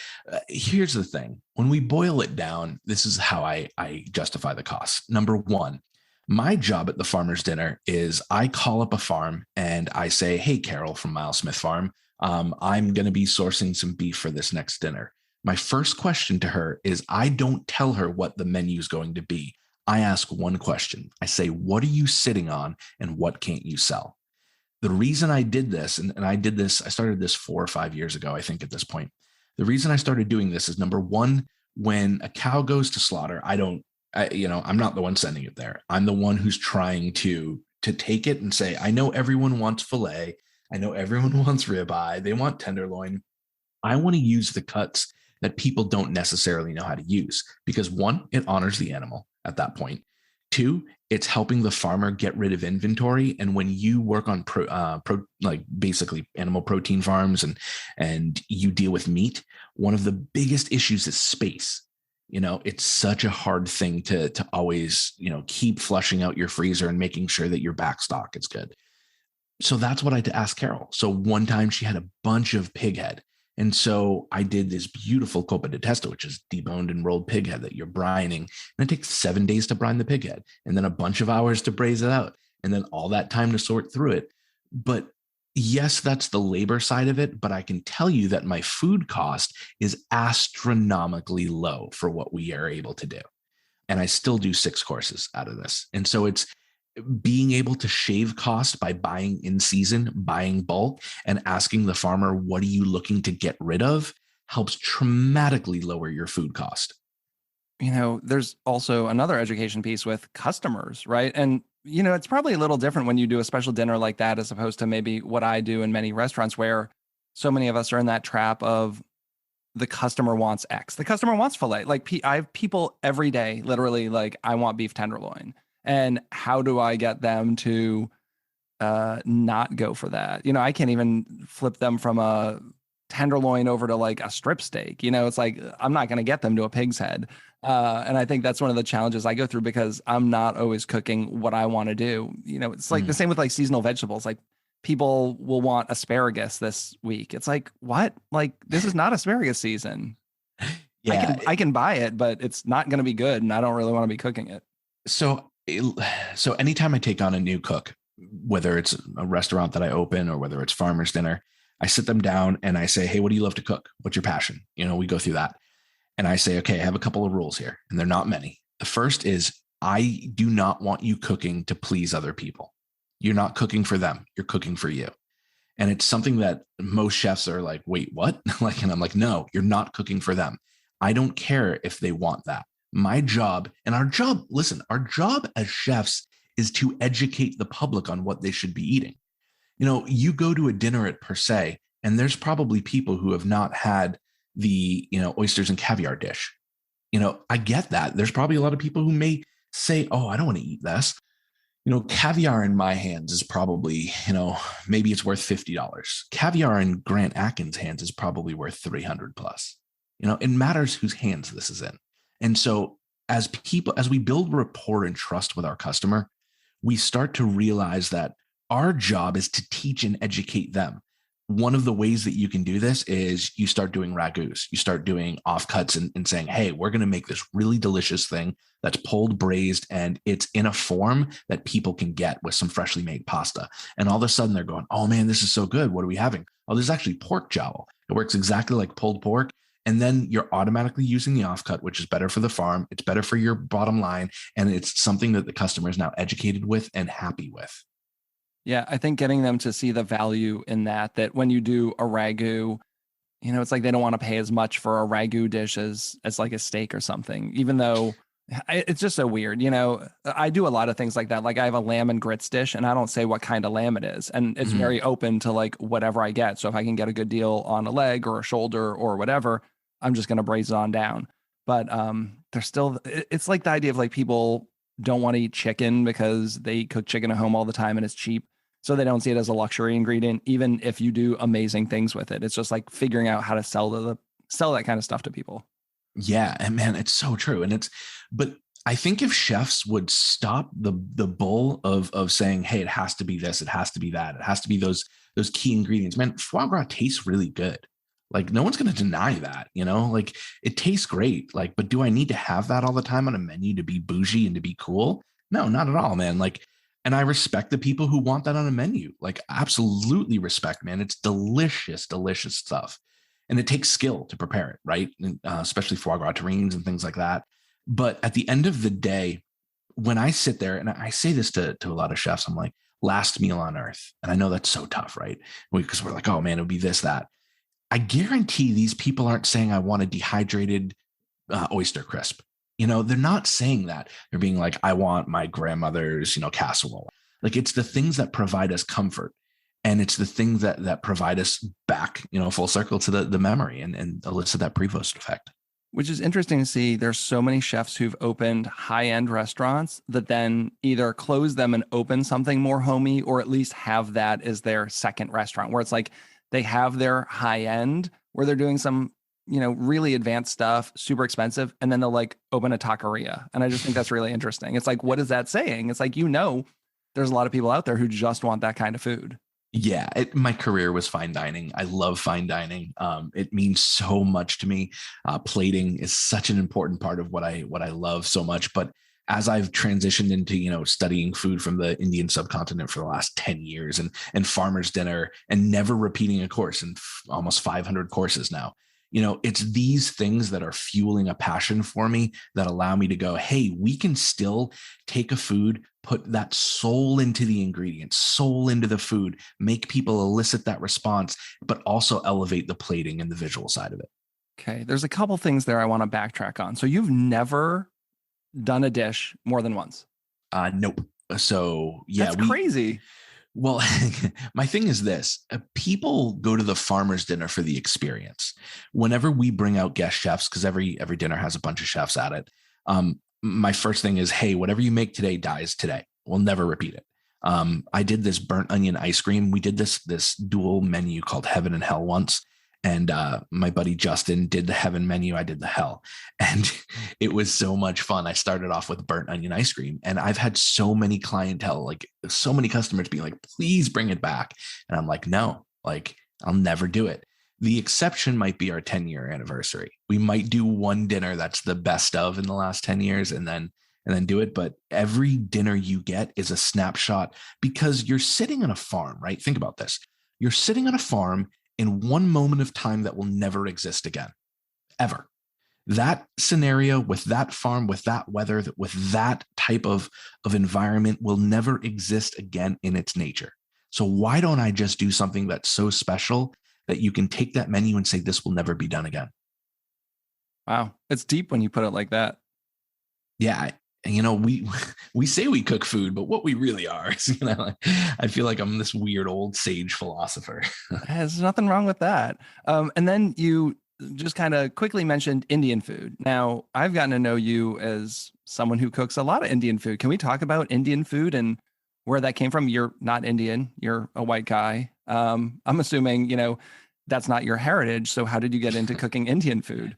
Here's the thing. When we boil it down, this is how I justify the cost. Number one, my job at the farmer's dinner is I call up a farm and I say, hey, Carol from Miles Smith Farm, I'm going to be sourcing some beef for this next dinner. My first question to her is I don't tell her what the menu is going to be. I ask one question. I say, what are you sitting on and what can't you sell? The reason I did this, and I started this 4 or 5 years ago, I think at this point. The reason I started doing this is number one, when a cow goes to slaughter, I'm not the one sending it there. I'm the one who's trying to take it and say, I know everyone wants filet. I know everyone wants ribeye. They want tenderloin. I want to use the cuts that people don't necessarily know how to use because one, it honors the animal at that point. Two, it's helping the farmer get rid of inventory. And when you work on basically animal protein farms and you deal with meat, one of the biggest issues is space. It's such a hard thing to always, keep flushing out your freezer and making sure that your back stock is good. So that's what I had to ask Carol. So one time she had a bunch of pig head. And so I did this beautiful copa de testo, which is deboned and rolled pig head that you're brining. And it takes 7 days to brine the pig head and then a bunch of hours to braise it out and then all that time to sort through it. But yes, that's the labor side of it. But I can tell you that my food cost is astronomically low for what we are able to do. And I still do 6 courses out of this. And so it's being able to shave cost by buying in season, buying bulk, and asking the farmer, what are you looking to get rid of, helps dramatically lower your food cost. There's also another education piece with customers, right? And, it's probably a little different when you do a special dinner like that, as opposed to maybe what I do in many restaurants where so many of us are in that trap of the customer wants X. The customer wants filet. Like I have people every day, literally, like, I want beef tenderloin. And how do I get them to not go for that? I can't even flip them from a tenderloin over to like a strip steak. It's like, I'm not going to get them to a pig's head. And I think that's one of the challenges I go through because I'm not always cooking what I want to do. It's like the same with like seasonal vegetables. Like people will want asparagus this week. It's like, what? Like, this is not asparagus season. Yeah, I can buy it, but it's not going to be good. And I don't really want to be cooking it. So anytime I take on a new cook, whether it's a restaurant that I open or whether it's farmer's dinner, I sit them down and I say, hey, what do you love to cook? What's your passion? We go through that. And I say, okay, I have a couple of rules here, and they're not many. The first is I do not want you cooking to please other people. You're not cooking for them. You're cooking for you. And it's something that most chefs are like, wait, what? And I'm like, no, you're not cooking for them. I don't care if they want that. My job and our job, listen, our job as chefs is to educate the public on what they should be eating. You go to a dinner at Per Se, and there's probably people who have not had the, oysters and caviar dish. I get that. There's probably a lot of people who may say, oh, I don't want to eat this. Caviar in my hands is probably, maybe it's worth $50. Caviar in Grant Atkins' hands is probably worth 300 plus. It matters whose hands this is in. And so as we build rapport and trust with our customer, we start to realize that our job is to teach and educate them. One of the ways that you can do this is you start doing ragouts, you start doing offcuts and saying, hey, we're going to make this really delicious thing that's pulled braised and it's in a form that people can get with some freshly made pasta. And all of a sudden they're going, oh man, this is so good. What are we having? Oh, this is actually pork jowl. It works exactly like pulled pork. And then you're automatically using the offcut, which is better for the farm. It's better for your bottom line. And it's something that the customer is now educated with and happy with. Yeah, I think getting them to see the value in that when you do a ragu, it's like they don't want to pay as much for a ragu dish as like a steak or something, even though it's just so weird. I do a lot of things like that. Like I have a lamb and grits dish and I don't say what kind of lamb it is. And it's very open to like whatever I get. So if I can get a good deal on a leg or a shoulder or whatever, I'm just going to braise it on down. But there's still, it's like the idea of like people don't want to eat chicken because they cook chicken at home all the time and it's cheap. So they don't see it as a luxury ingredient, even if you do amazing things with it. It's just like figuring out how to sell that kind of stuff to people. Yeah, and man, it's so true. But I think if chefs would stop the bull of saying, hey, it has to be this, it has to be that, it has to be those key ingredients. Man, foie gras tastes really good. Like no one's going to deny that, like it tastes great. Like, but do I need to have that all the time on a menu to be bougie and to be cool? No, not at all, man. Like, and I respect the people who want that on a menu. Like absolutely respect, man. It's delicious, delicious stuff. And it takes skill to prepare it, right? And, especially foie gras terrines and things like that. But at the end of the day, when I sit there, and I say this to a lot of chefs, I'm like, last meal on earth. And I know that's so tough, right? Because we're like, oh man, it'll be this, that. I guarantee these people aren't saying I want a dehydrated oyster crisp. They're not saying that. They're being like, I want my grandmother's, casserole. Like it's the things that provide us comfort. And it's the things that provide us back, full circle to the memory and elicit that prevost effect. Which is interesting to see. There's so many chefs who've opened high-end restaurants that then either close them and open something more homey, or at least have that as their second restaurant, where it's like they have their high end where they're doing some, really advanced stuff, super expensive, and then they'll like open a taqueria. And I just think that's really interesting. It's like, what is that saying? It's like, there's a lot of people out there who just want that kind of food. Yeah, my career was fine dining. I love fine dining. It means so much to me. Plating is such an important part of what I love so much. But as I've transitioned into, studying food from the Indian subcontinent for the last 10 years and farmer's dinner and never repeating a course in almost 500 courses now, it's these things that are fueling a passion for me that allow me to go, hey, we can still take a food, put that soul into the ingredients, soul into the food, make people elicit that response, but also elevate the plating and the visual side of it. Okay. There's a couple things there I want to backtrack on. So you've never done a dish more than once? Nope. So yeah, that's crazy. Well, my thing is this, people go to the farmer's dinner for the experience. Whenever we bring out guest chefs, because every dinner has a bunch of chefs at it, my first thing is, hey, whatever you make today dies today. We'll never repeat it. I did this burnt onion ice cream. We did this dual menu called Heaven and Hell once. And my buddy Justin did the heaven menu. I did the hell. And it was so much fun. I started off with burnt onion ice cream. And I've had so many clientele, like so many customers being like, please bring it back. And I'm like, no, like I'll never do it. The exception might be our 10-year anniversary. We might do one dinner that's the best of in the last 10 years and then do it. But every dinner you get is a snapshot because you're sitting on a farm, right? Think about this. You're sitting on a farm in one moment of time that will never exist again, ever. That scenario with that farm, with that weather, with that type of environment will never exist again in its nature. So why don't I just do something that's so special that you can take that menu and say, this will never be done again? Wow. It's deep when you put it like that. Yeah. We say we cook food, but what we really are is, I feel like I'm this weird old sage philosopher. There's nothing wrong with that. And then you just kind of quickly mentioned Indian food. Now, I've gotten to know you as someone who cooks a lot of Indian food. Can we talk about Indian food and where that came from? You're not Indian, you're a white guy. I'm assuming, that's not your heritage. So how did you get into cooking Indian food?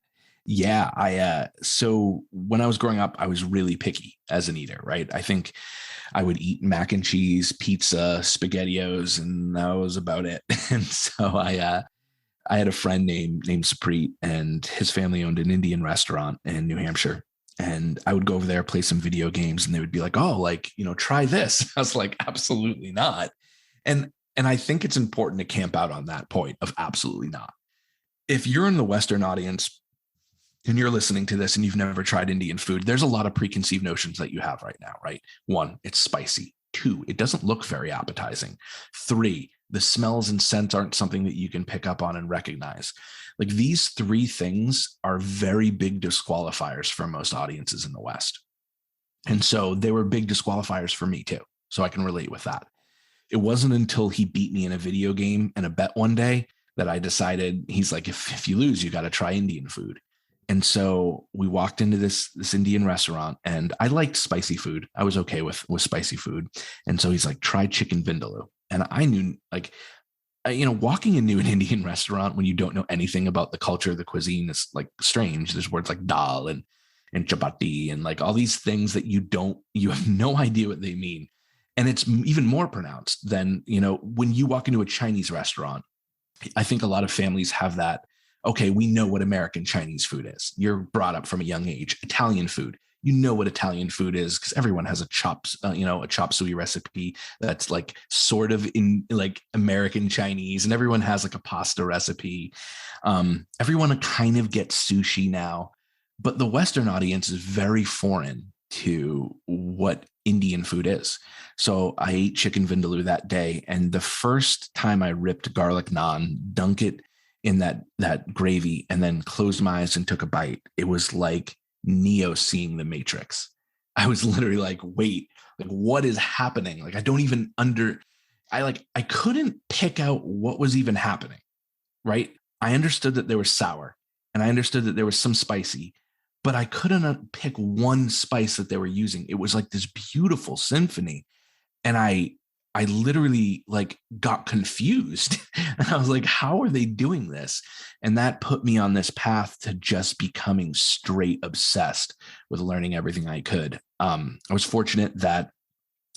Yeah, so when I was growing up, I was really picky as an eater, right? I think I would eat mac and cheese, pizza, spaghettios, and that was about it. And so I had a friend named Saprit, and his family owned an Indian restaurant in New Hampshire. And I would go over there, play some video games, and they would be like, "Oh, like, try this." I was like, "Absolutely not." And I think it's important to camp out on that point of absolutely not. If you're in the Western audience and you're listening to this and you've never tried Indian food, there's a lot of preconceived notions that you have right now, right? One, it's spicy. Two, it doesn't look very appetizing. Three, the smells and scents aren't something that you can pick up on and recognize. Like, these three things are very big disqualifiers for most audiences in the West. And so they were big disqualifiers for me too. So I can relate with that. It wasn't until he beat me in a video game and a bet one day that I decided, he's like, if you lose, you got to try Indian food. And so we walked into this Indian restaurant, and I liked spicy food. I was okay with spicy food. And so he's like, try chicken vindaloo. And I knew, like, walking into an Indian restaurant when you don't know anything about the culture, the cuisine is like strange. There's words like dal and chapati and like all these things that you have no idea what they mean. And it's even more pronounced than, when you walk into a Chinese restaurant. I think a lot of families have that. Okay, we know what American Chinese food is. You're brought up from a young age. Italian food, you know what Italian food is because everyone has a a chop suey recipe that's like sort of in like American Chinese, and everyone has like a pasta recipe. Everyone kind of gets sushi now, but the Western audience is very foreign to what Indian food is. So I ate chicken vindaloo that day, and the first time I ripped garlic naan, dunk it in that gravy, and then closed my eyes and took a bite, it was like Neo seeing the Matrix. I was literally like, wait, like, what is happening? Like, I couldn't pick out what was even happening, right? I understood that there was sour, and I understood that there was some spicy, but I couldn't pick one spice that they were using. It was like this beautiful symphony. And I literally like got confused, and I was like, how are they doing this? And that put me on this path to just becoming straight obsessed with learning everything I could. I was fortunate that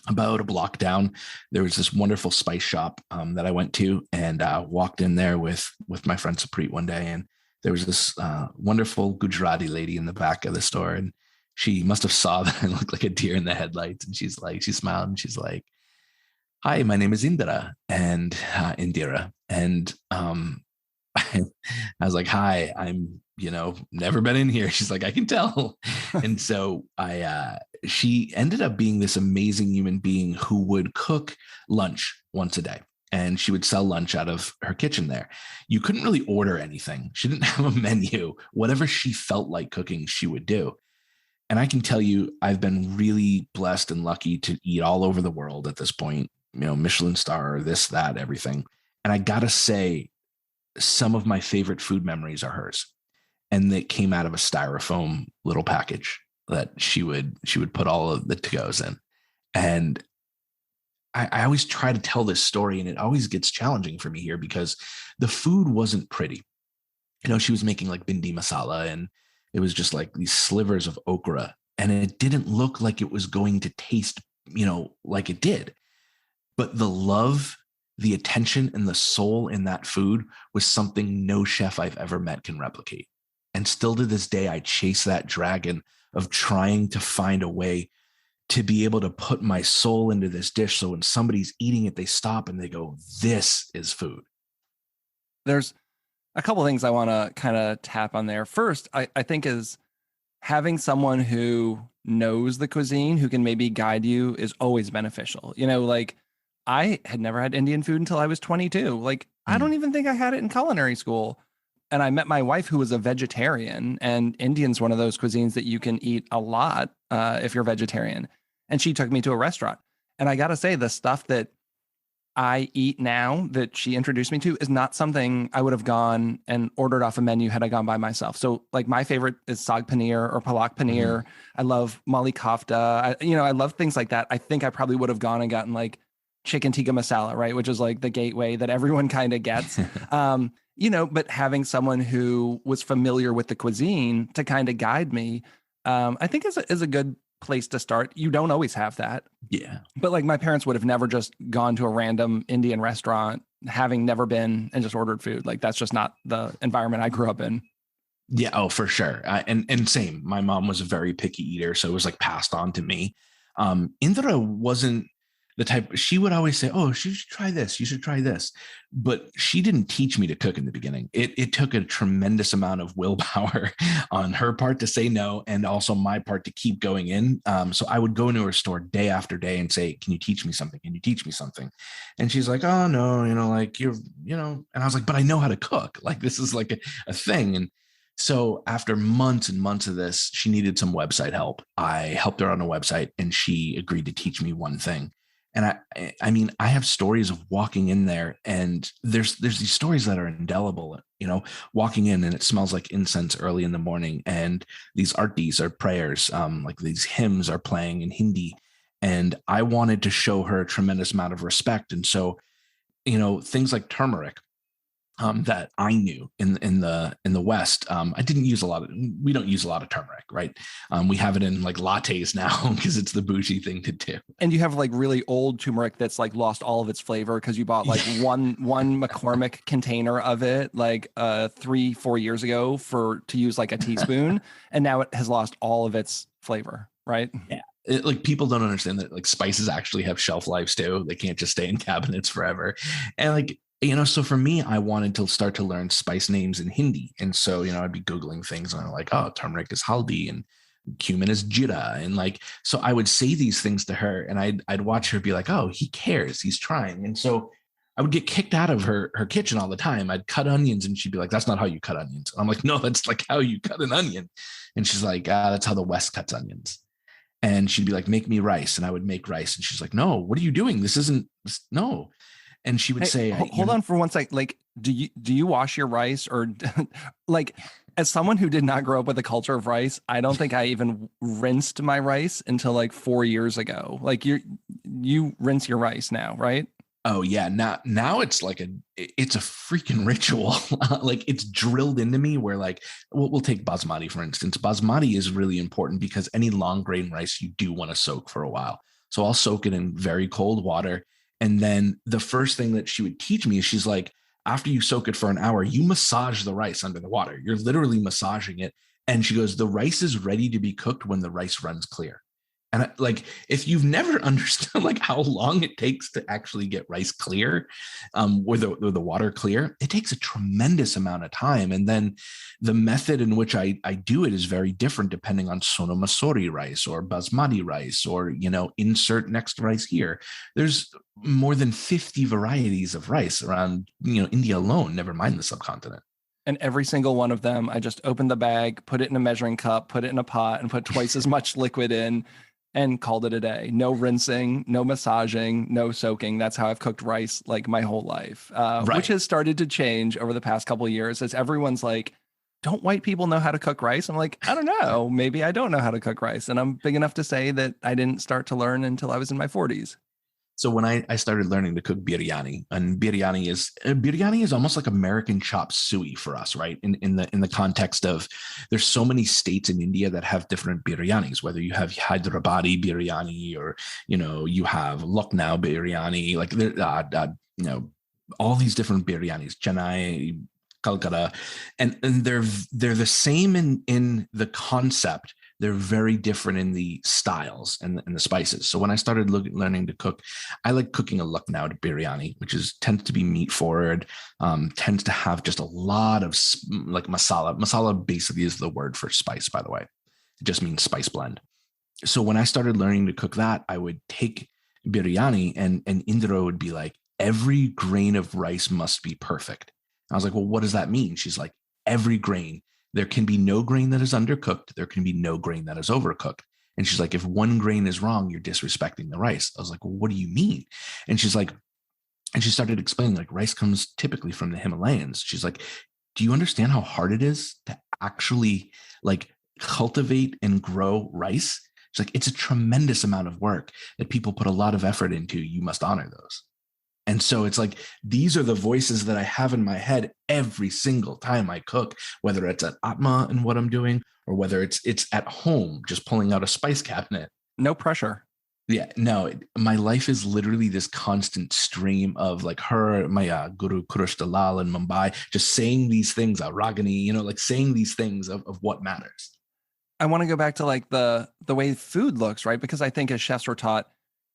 about a block down, there was this wonderful spice shop that I went to, and walked in there with my friend Saprit one day. And there was this wonderful Gujarati lady in the back of the store, and she must have saw that I looked like a deer in the headlights. And she smiled, and she's like, "Hi, my name is Indira," and Indira. And I was like, "Hi, I'm, never been in here." She's like, "I can tell." And so she ended up being this amazing human being who would cook lunch once a day. And she would sell lunch out of her kitchen there. You couldn't really order anything. She didn't have a menu. Whatever she felt like cooking, she would do. And I can tell you, I've been really blessed and lucky to eat all over the world at this point, Michelin star, this, that, everything. And I got to say, some of my favorite food memories are hers. And they came out of a styrofoam little package that she would put all of the to-goes in. And I always try to tell this story, and it always gets challenging for me here because the food wasn't pretty. She was making like bindi masala, and it was just like these slivers of okra, and it didn't look like it was going to taste, like it did. But the love, the attention, and the soul in that food was something no chef I've ever met can replicate. And still to this day, I chase that dragon of trying to find a way to be able to put my soul into this dish. So when somebody's eating it, they stop and they go, "This is food." There's a couple of things I want to kind of tap on there. First, I think is having someone who knows the cuisine, who can maybe guide you, is always beneficial. Like, I had never had Indian food until I was 22. Like, I don't even think I had it in culinary school. and I met my wife who was a vegetarian, and Indian's one of those cuisines that you can eat a lot if you're vegetarian. And she took me to a restaurant. And I got to say, the stuff that I eat now that she introduced me to is not something I would have gone and ordered off a menu had I gone by myself. So like my favorite is saag paneer or palak paneer. I love mali kofta. I love things like that. I think I probably would have gone and gotten like chicken tikka masala, right? Which is like the gateway that everyone kind of gets. But having someone who was familiar with the cuisine to kind of guide me, I think is a good place to start. You don't always have that. Yeah. But like my parents would have never just gone to a random Indian restaurant, having never been, and just ordered food. Like that's just not the environment I grew up in. Yeah. Oh, for sure. And same. My mom was a very picky eater, so it was like passed on to me. Indra wasn't the type. She would always say, "Oh, you should try this. You should try this," but she didn't teach me to cook in the beginning. It took a tremendous amount of willpower on her part to say no, and also my part to keep going in. So I would go into her store day after day and say, "Can you teach me something? Can you teach me something?" And she's like, "Oh no, like you're, And I was like, "But I know how to cook. Like this is like a thing." And so after months and months of this, she needed some website help. I helped her on a website, and she agreed to teach me one thing. And I mean, I have stories of walking in there, and there's these stories that are indelible, walking in and it smells like incense early in the morning. And these artis are prayers, like these hymns are playing in Hindi. And I wanted to show her a tremendous amount of respect. And so, things like turmeric, that I knew in the West. I didn't use we don't use a lot of turmeric, right? We have it in like lattes now because it's the bougie thing to do. And you have like really old turmeric that's like lost all of its flavor because you bought like one McCormick container of it like 3-4 years ago to use like a teaspoon, and now it has lost all of its flavor, right? Yeah. Like people don't understand that like spices actually have shelf lives too. They can't just stay in cabinets forever. And like, so for me, I wanted to start to learn spice names in Hindi. And so, I'd be Googling things and I'm like, oh, turmeric is haldi and cumin is jira. And like, so I would say these things to her, and I'd watch her be like, oh, he cares. He's trying. And so I would get kicked out of her kitchen all the time. I'd cut onions and she'd be like, that's not how you cut onions. And I'm like, no, that's like how you cut an onion. And she's like, that's how the West cuts onions. And she'd be like, make me rice. And I would make rice. And she's like, no, what are you doing? No. And she would say, hold on for one sec. Like, do you wash your rice, or like, as someone who did not grow up with the culture of rice, I don't think I even rinsed my rice until like 4 years ago. Like you rinse your rice now, right? Oh yeah. Now it's like it's a freaking ritual. Like it's drilled into me where like, we'll take basmati, for instance. Basmati is really important because any long grain rice you do want to soak for a while. So I'll soak it in very cold water. And then the first thing that she would teach me is she's like, after you soak it for an hour, you massage the rice under the water. You're literally massaging it. And she goes, the rice is ready to be cooked when the rice runs clear. And like, if you've never understood like how long it takes to actually get rice clear, or the water clear, it takes a tremendous amount of time. And then the method in which I do it is very different depending on Sona Masori rice or basmati rice, or, insert next rice here. There's more than 50 varieties of rice around, India alone, never mind the subcontinent. And every single one of them, I just opened the bag, put it in a measuring cup, put it in a pot, and put twice as much liquid in, and called it a day. No rinsing, no massaging, no soaking. That's how I've cooked rice like my whole life, right. Which has started to change over the past couple of years as everyone's like, don't white people know how to cook rice? I'm like, I don't know. Maybe I don't know how to cook rice. And I'm big enough to say that I didn't start to learn until I was in my 40s. So when I started learning to cook biryani, and biryani is almost like American chop suey for us, right? In the context of, there's so many states in India that have different biryanis, whether you have Hyderabadi biryani or, you have Lucknow biryani, like all these different biryanis, Chennai, Calcutta, and they're the same in the concept. They're very different in the styles and the spices. So when I started learning to cook, I like cooking a Lucknow biryani, which tends to be meat forward, tends to have just a lot of like masala. Masala basically is the word for spice, by the way. It just means spice blend. So when I started learning to cook that, I would take biryani and Indra would be like, every grain of rice must be perfect. I was like, well, what does that mean? She's like, every grain. There can be no grain that is undercooked. There can be no grain that is overcooked. And she's like, if one grain is wrong, you're disrespecting the rice. I was like, well, what do you mean? And she's like, and she started explaining, like, rice comes typically from the Himalayas. She's like, do you understand how hard it is to actually like cultivate and grow rice? She's like, it's a tremendous amount of work that people put a lot of effort into. You must honor those. And so it's like, these are the voices that I have in my head every single time I cook, whether it's at Atma and what I'm doing, or whether it's at home, just pulling out a spice cabinet. No pressure. Yeah, no, my life is literally this constant stream of like her, my Guru Kurush Dalal in Mumbai, just saying these things, Ragini, like saying these things of what matters. I want to go back to like the way food looks, right? Because I think as chefs we're taught,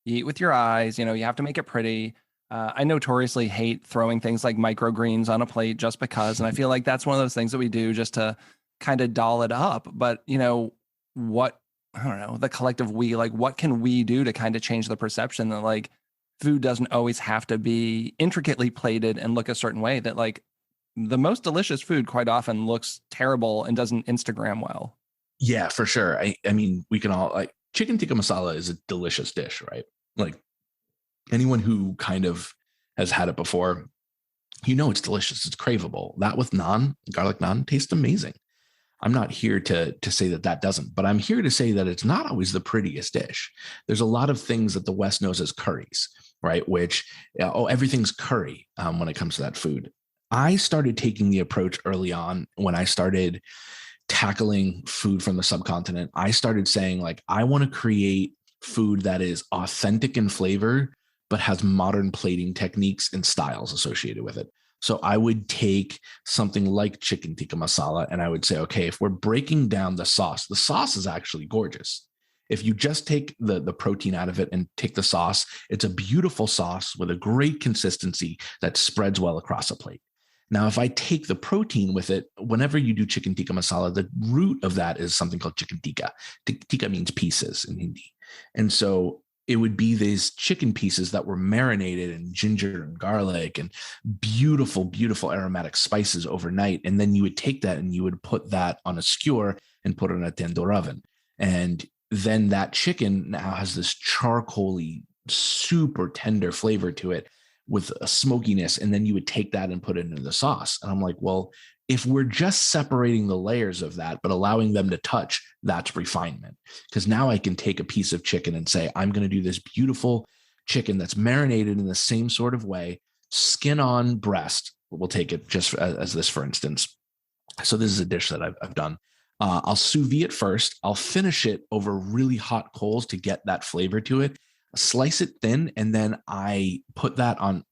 you eat with your eyes, you have to make it pretty. I notoriously hate throwing things like microgreens on a plate just because. And I feel like that's one of those things that we do just to kind of doll it up. But, what, I don't know, the collective we, like, what can we do to kind of change the perception that like food doesn't always have to be intricately plated and look a certain way, that like the most delicious food quite often looks terrible and doesn't Instagram well. Yeah, for sure. I mean, we can all like chicken tikka masala is a delicious dish, right? Like anyone who kind of has had it before, it's delicious. It's craveable. That with naan, garlic naan, tastes amazing. I'm not here to say that doesn't, but I'm here to say that it's not always the prettiest dish. There's a lot of things that the West knows as curries, right? Which, everything's curry when it comes to that food. I started taking the approach early on when I started tackling food from the subcontinent. I started saying, like, I want to create food that is authentic in flavor, but has modern plating techniques and styles associated with it. So I would take something like chicken tikka masala and I would say, okay, if we're breaking down the sauce is actually gorgeous. If you just take the protein out of it and take the sauce, it's a beautiful sauce with a great consistency that spreads well across a plate. Now, if I take the protein with it, whenever you do chicken tikka masala, the root of that is something called chicken tikka. Tikka means pieces in Hindi. And so it would be these chicken pieces that were marinated in ginger and garlic and beautiful, beautiful aromatic spices overnight. And then you would take that and you would put that on a skewer and put it in a tandoor oven. And then that chicken now has this charcoaly, super tender flavor to it with a smokiness. And then you would take that and put it into the sauce. And I'm like, well, if we're just separating the layers of that, but allowing them to touch, that's refinement. Because now I can take a piece of chicken and say, I'm going to do this beautiful chicken that's marinated in the same sort of way, skin on breast. We'll take it just as this, for instance. So this is a dish that I've done. I'll sous vide it first. I'll finish it over really hot coals to get that flavor to it. Slice it thin, and then I put that on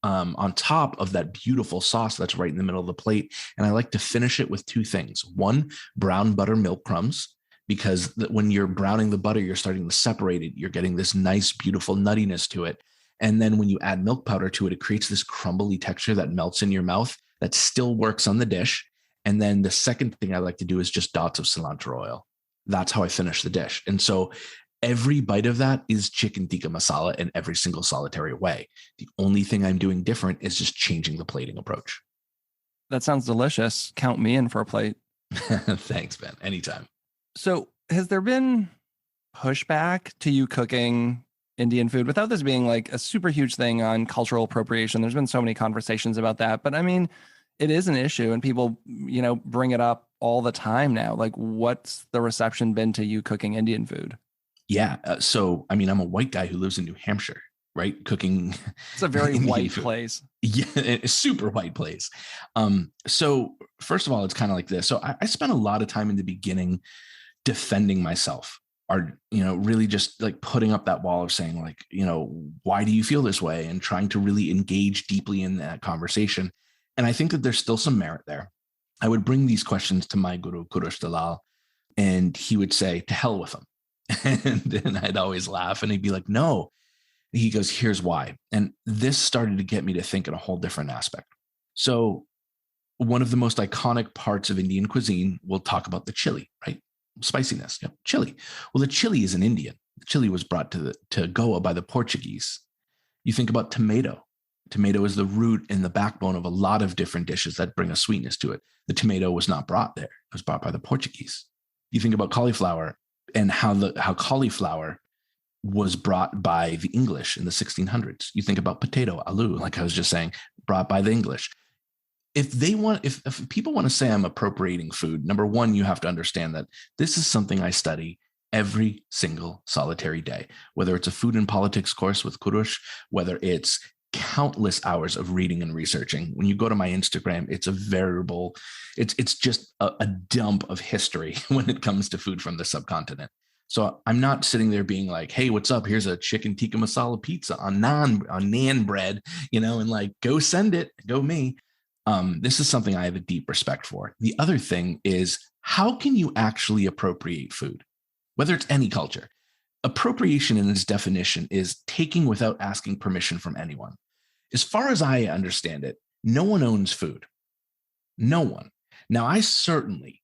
top of that beautiful sauce that's right in the middle of the plate. And I like to finish it with two things. One, brown butter milk crumbs, because when you're browning the butter, you're starting to separate it. You're getting this nice, beautiful nuttiness to it. And then when you add milk powder to it, it creates this crumbly texture that melts in your mouth that still works on the dish. And then the second thing I like to do is just dots of cilantro oil. That's how I finish the dish. And so every bite of that is chicken tikka masala in every single solitary way. The only thing I'm doing different is just changing the plating approach. That sounds delicious. Count me in for a plate. Thanks, Ben. Anytime. So has there been pushback to you cooking Indian food without this being like a super huge thing on cultural appropriation? There's been so many conversations about that, but I mean, it is an issue and people, bring it up all the time now. Like, what's the reception been to you cooking Indian food? Yeah. So, I mean, I'm a white guy who lives in New Hampshire, right? Cooking. It's a very white place. Yeah. A super white place. So first of all, it's kind of like this. So I spent a lot of time in the beginning defending myself, or, really just like putting up that wall of saying like, why do you feel this way? And trying to really engage deeply in that conversation. And I think that there's still some merit there. I would bring these questions to my guru, Kurush Dalal, and he would say, to hell with them. And then I'd always laugh and he'd be like, no. He goes, here's why. And this started to get me to think in a whole different aspect. So one of the most iconic parts of Indian cuisine, we'll talk about the chili, right? Spiciness, chili. Well, the chili is an Indian. The chili was brought to Goa by the Portuguese. You think about tomato. Tomato is the root and the backbone of a lot of different dishes that bring a sweetness to it. The tomato was not brought there. It was brought by the Portuguese. You think about cauliflower and how cauliflower was brought by the English in the 1600s. You think about potato, aloo, like I was just saying, brought by the English. If people want to say I'm appropriating food, number one, you have to understand that this is something I study every single solitary day, whether it's a food and politics course with Kurush, whether it's countless hours of reading and researching. When you go to my Instagram, it's a variable, it's just a dump of history when it comes to food from the subcontinent. So I'm not sitting there being like, hey, what's up? Here's a chicken tikka masala pizza on naan bread, and like, go send it, go me. This is something I have a deep respect for. The other thing is, how can you actually appropriate food? Whether it's any culture, appropriation in its definition is taking without asking permission from anyone. As far as I understand it, no one owns food. No one. Now, I certainly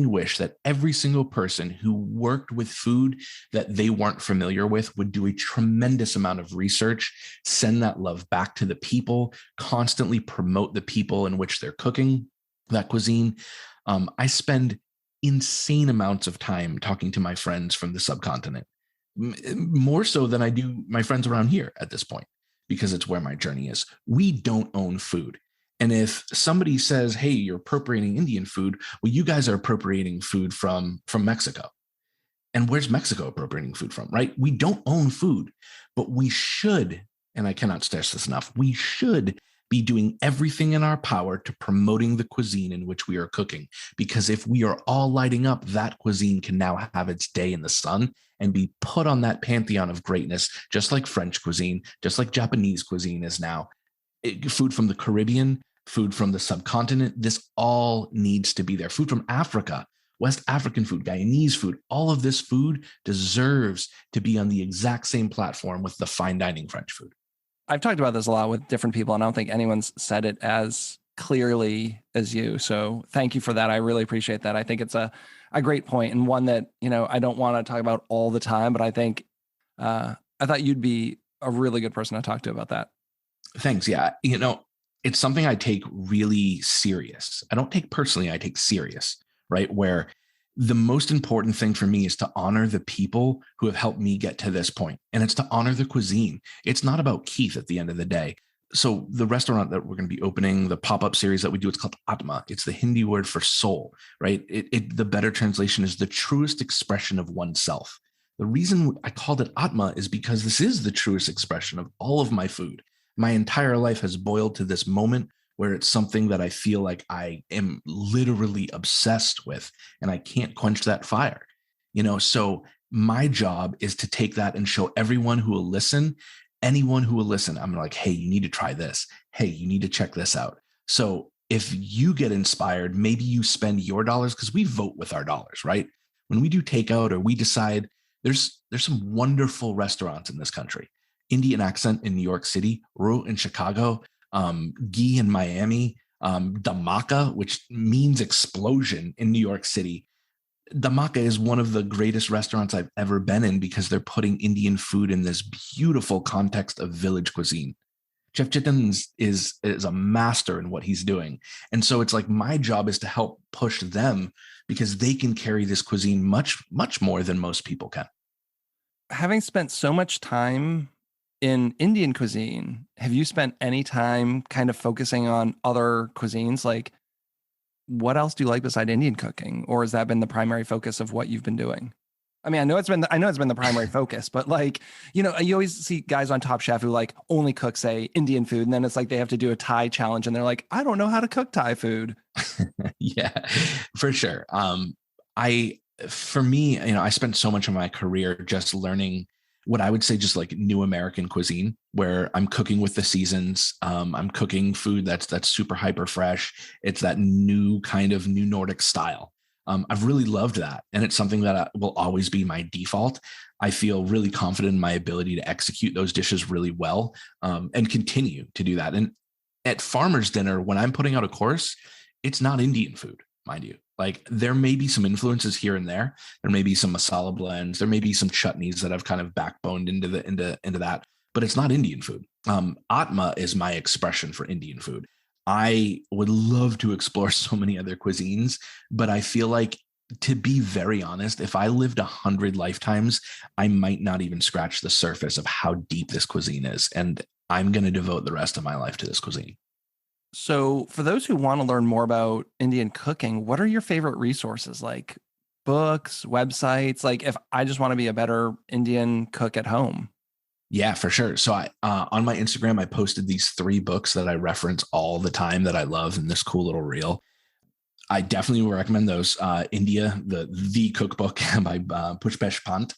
wish that every single person who worked with food that they weren't familiar with would do a tremendous amount of research, send that love back to the people, constantly promote the people in which they're cooking that cuisine. I spend insane amounts of time talking to my friends from the subcontinent, more so than I do my friends around here at this point, because it's where my journey is. We don't own food. And if somebody says, hey, you're appropriating Indian food, well, you guys are appropriating food from Mexico. And where's Mexico appropriating food from, right? We don't own food, but we should, and I cannot stress this enough, we should be doing everything in our power to promoting the cuisine in which we are cooking. Because if we are all lighting up, that cuisine can now have its day in the sun and be put on that pantheon of greatness, just like French cuisine, just like Japanese cuisine is now. Food from the Caribbean, food from the subcontinent, this all needs to be there. Food from Africa, West African food, Guyanese food, all of this food deserves to be on the exact same platform with the fine dining French food. I've talked about this a lot with different people, and I don't think anyone's said it as clearly as you. So thank you for that. I really appreciate that. I think it's a great point, and one that, I don't want to talk about all the time, but I think I thought you'd be a really good person to talk to about that. Thanks. Yeah. It's something I take really serious. I don't take personally, I take serious, right? Where the most important thing for me is to honor the people who have helped me get to this point. And it's to honor the cuisine. It's not about Keith at the end of the day. So the restaurant that we're going to be opening, the pop-up series that we do, it's called Atma. It's the Hindi word for soul, right? The better translation is the truest expression of oneself. The reason I called it Atma is because this is the truest expression of all of my food. My entire life has boiled to this moment where it's something that I feel like I am literally obsessed with, and I can't quench that fire. So my job is to take that and show everyone who will listen, anyone who will listen. I'm like, hey, you need to try this. Hey, you need to check this out. So if you get inspired, maybe you spend your dollars, because we vote with our dollars, right? When we do takeout or we decide, there's some wonderful restaurants in this country. Indian Accent in New York City, Ru in Chicago, Gi in Miami, Dhamaka, which means explosion in New York City. Dhamaka is one of the greatest restaurants I've ever been in because they're putting Indian food in this beautiful context of village cuisine. Chef Chitan is a master in what he's doing. And so it's like my job is to help push them because they can carry this cuisine much, much more than most people can. Having spent so much time in Indian cuisine, have you spent any time kind of focusing on other cuisines? Like, what else do you like beside Indian cooking? Or has that been the primary focus of what you've been doing? I mean, I know it's been the primary focus, but like, you always see guys on Top Chef who like only cook, say, Indian food. And then it's like they have to do a Thai challenge and they're like, I don't know how to cook Thai food. Yeah, for sure. For me, I spent so much of my career just learning what I would say just like new American cuisine, where I'm cooking with the seasons. I'm cooking food that's super hyper fresh. It's that new kind of new Nordic style. I've really loved that. And it's something that will always be my default. I feel really confident in my ability to execute those dishes really well, and continue to do that. And at Farmer's Dinner, when I'm putting out a course, it's not Indian food, mind you. Like there may be some influences here and there. There may be some masala blends. There may be some chutneys that I've kind of backboned into that, but it's not Indian food. Atma is my expression for Indian food. I would love to explore so many other cuisines, but I feel like, to be very honest, if I lived 100 lifetimes, I might not even scratch the surface of how deep this cuisine is. And I'm going to devote the rest of my life to this cuisine. So, for those who want to learn more about Indian cooking, what are your favorite resources like books, websites? Like, if I just want to be a better Indian cook at home? Yeah, for sure. So I on my Instagram, I posted these 3 books that I reference all the time that I love in this cool little reel. I definitely would recommend those. India, the cookbook by Pushpesh Pant,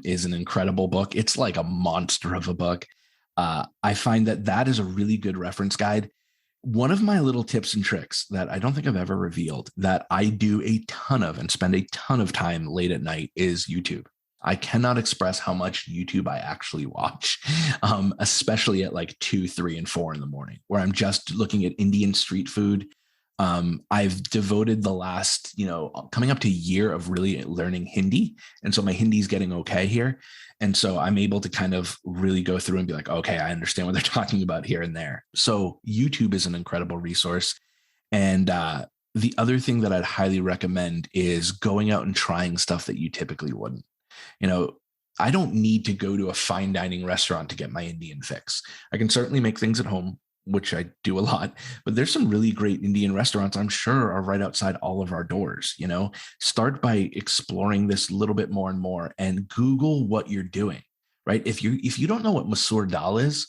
is an incredible book. It's like a monster of a book. I find that is a really good reference guide. One of my little tips and tricks that I don't think I've ever revealed that I do a ton of and spend a ton of time late at night is YouTube. I cannot express how much YouTube I actually watch, especially at like 2, 3, and 4 in the morning, where I'm just looking at Indian street food. I've devoted the last, coming up to a year of really learning Hindi. And so my Hindi is getting okay here. And so I'm able to kind of really go through and be like, okay, I understand what they're talking about here and there. So YouTube is an incredible resource. And the other thing that I'd highly recommend is going out and trying stuff that you typically wouldn't. I don't need to go to a fine dining restaurant to get my Indian fix. I can certainly make things at home, which I do a lot, but there's some really great Indian restaurants I'm sure are right outside all of our doors. Start by exploring this a little bit more and more, and Google what you're doing, right? If you don't know what masoor dal is,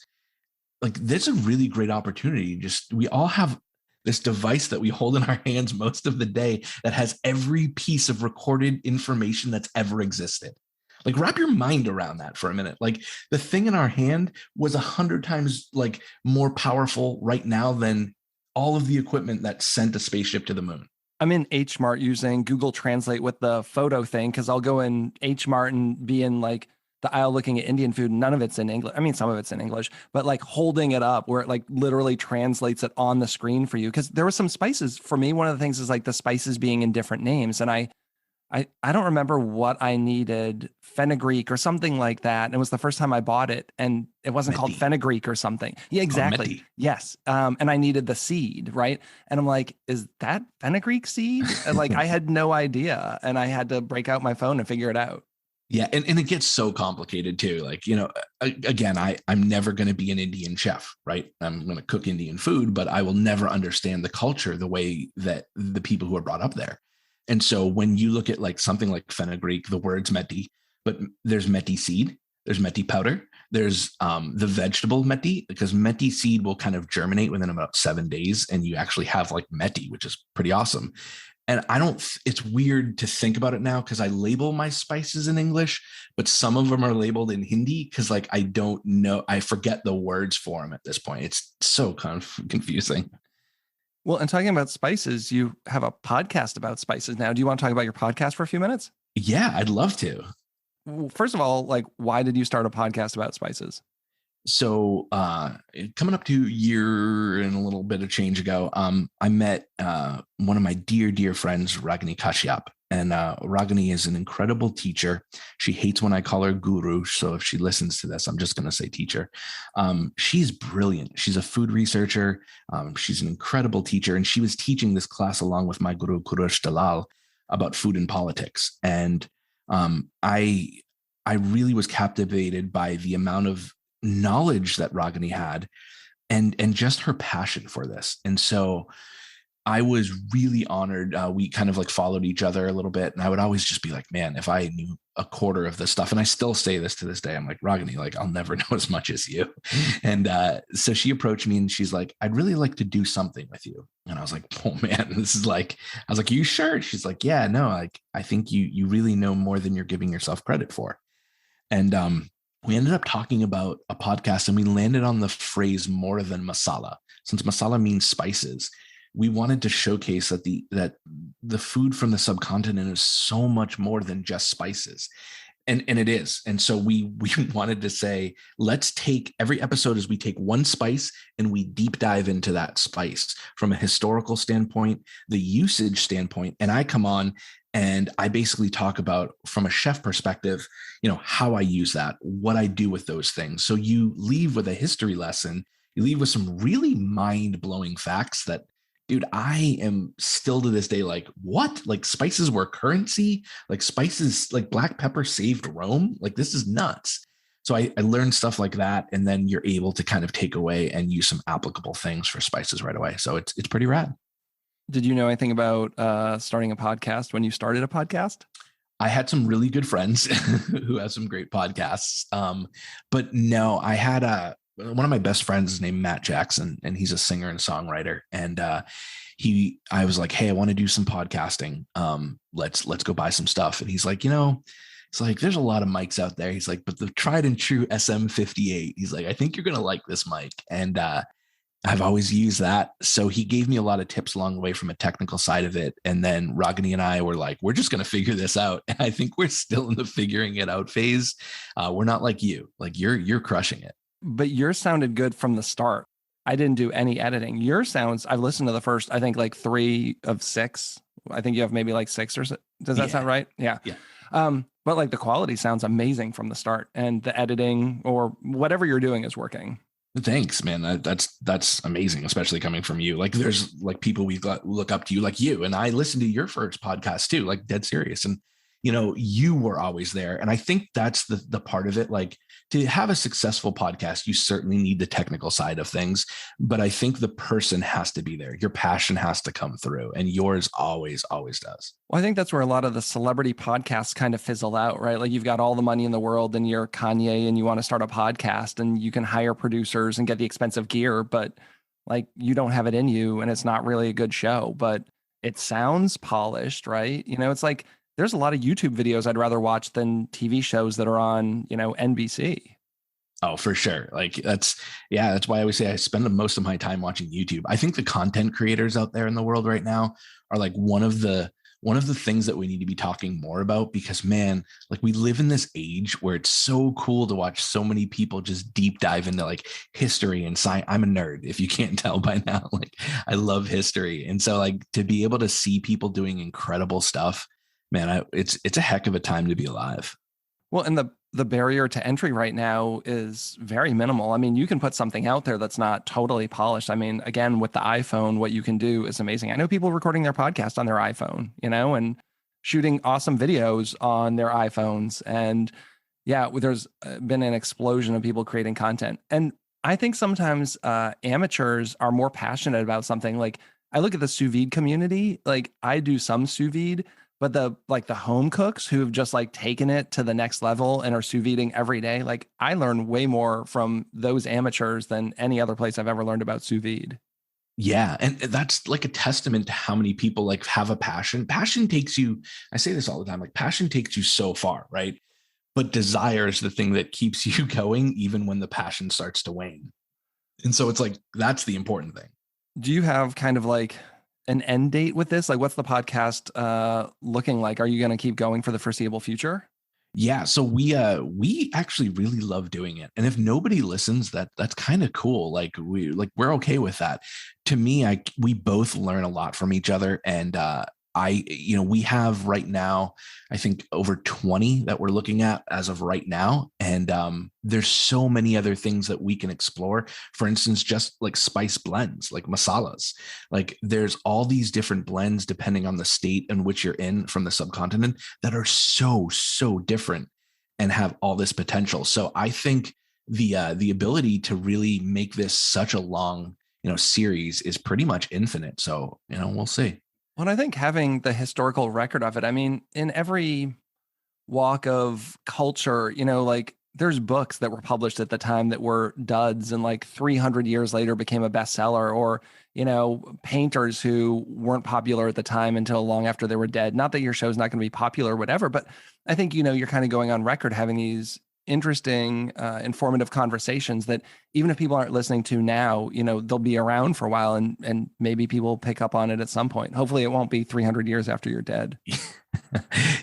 like, that's a really great opportunity. Just, we all have this device that we hold in our hands most of the day that has every piece of recorded information that's ever existed. Like, wrap your mind around that for a minute. Like, the thing in our hand was 100 times like more powerful right now than all of the equipment that sent a spaceship to the moon. I'm in H Mart using Google Translate with the photo thing because I'll go in H Mart and be in like the aisle looking at Indian food. None of it's in English. I mean, some of it's in English, but like holding it up where it like literally translates it on the screen for you. Because there were some spices for me. One of the things is like the spices being in different names, and I don't remember what I needed, fenugreek or something like that. And it was the first time I bought it, and it wasn't called fenugreek or something. Yeah, exactly. Yes. And I needed the seed, right? And I'm like, is that fenugreek seed? And like, I had no idea, and I had to break out my phone and figure it out. Yeah. And it gets so complicated too. Like, again, I'm never going to be an Indian chef, right? I'm going to cook Indian food, but I will never understand the culture the way that the people who are brought up there. And so when you look at like something like fenugreek, the word's methi, but there's methi seed, there's methi powder, there's the vegetable methi, because methi seed will kind of germinate within about 7 days, and you actually have like methi, which is pretty awesome. And it's weird to think about it now because I label my spices in English, but some of them are labeled in Hindi because like I don't know, I forget the words for them at this point. It's so confusing. Well, and talking about spices, you have a podcast about spices now. Do you want to talk about your podcast for a few minutes? Yeah, I'd love to. Well, first of all, like, why did you start a podcast about spices? So coming up to a year and a little bit of change ago, I met one of my dear friends, Ragini Kashyap. And Ragini is an incredible teacher. She hates when I call her guru. So if she listens to this, I'm just going to say teacher. She's brilliant. She's a food researcher. She's an incredible teacher. And she was teaching this class along with my guru, Kurush Dalal, about food and politics. And I really was captivated by the amount of knowledge that Ragini had and just her passion for this. And so I was really honored. We kind of like followed each other a little bit, and I would always just be like, man, if I knew a quarter of this stuff, and I still say this to this day, I'm like, Ragini, like, I'll never know as much as you. And so she approached me and she's like, I'd really like to do something with you. And I was like, oh man, this is like, I was like, you sure? She's like, yeah, no, like, I think you really know more than you're giving yourself credit for. And we ended up talking about a podcast, and we landed on the phrase more than masala. Since masala means spices, we wanted to showcase that the food from the subcontinent is so much more than just spices. And it is. And so we wanted to say, let's take every episode as we take one spice and we deep dive into that spice from a historical standpoint, the usage standpoint. And I come on and I basically talk about, from a chef perspective, how I use that, what I do with those things. So you leave with a history lesson, you leave with some really mind-blowing facts that, dude, I am still to this day like, what? Like spices were currency? Like spices, like black pepper saved Rome? Like this is nuts. So I learned stuff like that. And then you're able to kind of take away and use some applicable things for spices right away. So it's pretty rad. Did you know anything about starting a podcast when you started a podcast? I had some really good friends who have some great podcasts. But no, I had one of my best friends is named Matt Jackson, and he's a singer and songwriter. And I was like, hey, I want to do some podcasting. Let's go buy some stuff. And he's like, it's like, there's a lot of mics out there. He's like, but the tried and true SM58, he's like, I think you're going to like this mic. And I've always used that. So he gave me a lot of tips along the way from a technical side of it. And then Ragini and I were like, we're just going to figure this out. And I think we're still in the figuring it out phase. We're not like you, like you're crushing it. But yours sounded good from the start. I didn't do any editing. Your sounds, I've listened to the first, I think like 3 of 6. I think you have maybe like 6 or so. Does that sound right? Yeah. But like the quality sounds amazing from the start, and the editing or whatever you're doing is working. Thanks, man. That's amazing, especially coming from you. Like there's like people we look up to you, like you, and I listened to your first podcast too, like dead serious. And, you were always there. And I think that's the part of it. Like to have a successful podcast, you certainly need the technical side of things, but I think the person has to be there. Your passion has to come through, and yours always does. Well, I think that's where a lot of the celebrity podcasts kind of fizzle out, right? Like you've got all the money in the world and you're Kanye and you want to start a podcast and you can hire producers and get the expensive gear, but like you don't have it in you and it's not really a good show, but it sounds polished, right? It's like there's a lot of YouTube videos I'd rather watch than TV shows that are on, NBC. Oh, for sure. Like that's why I always say I spend most of my time watching YouTube. I think the content creators out there in the world right now are like one of the things that we need to be talking more about, because man, like we live in this age where it's so cool to watch so many people just deep dive into like history and science. I'm a nerd, if you can't tell by now. Like I love history. And so like to be able to see people doing incredible stuff, man, it's a heck of a time to be alive. Well, and the barrier to entry right now is very minimal. I mean, you can put something out there that's not totally polished. I mean, again, with the iPhone, what you can do is amazing. I know people recording their podcast on their iPhone, and shooting awesome videos on their iPhones. And yeah, there's been an explosion of people creating content. And I think sometimes amateurs are more passionate about something. Like I look at the sous vide community, like I do some sous vide, but the home cooks who've just like taken it to the next level and are sous videing every day, like I learn way more from those amateurs than any other place I've ever learned about sous vide. Yeah. And that's like a testament to how many people like have a passion. Passion takes you, I say this all the time, like passion takes you so far, right? But desire is the thing that keeps you going even when the passion starts to wane. And so it's like, that's the important thing. Do you have kind of like an end date with this? Like what's the podcast looking like? Are you going to keep going for the foreseeable future? Yeah. So we actually really love doing it. And if nobody listens, that's kind of cool. Like we're okay with that. To me, we both learn a lot from each other. And we have right now, I think over 20 that we're looking at as of right now. And there's so many other things that we can explore. For instance, just like spice blends, like masalas, like there's all these different blends depending on the state in which you're in from the subcontinent that are so different and have all this potential. So I think the ability to really make this such a long, series is pretty much infinite. So, we'll see. Well, I think having the historical record of it, I mean, in every walk of culture, like there's books that were published at the time that were duds and like 300 years later became a bestseller, or, painters who weren't popular at the time until long after they were dead. Not that your show's not going to be popular or whatever, but I think, you're kind of going on record having these interesting, informative conversations that even if people aren't listening to now, they'll be around for a while and maybe people pick up on it at some point. Hopefully it won't be 300 years after you're dead.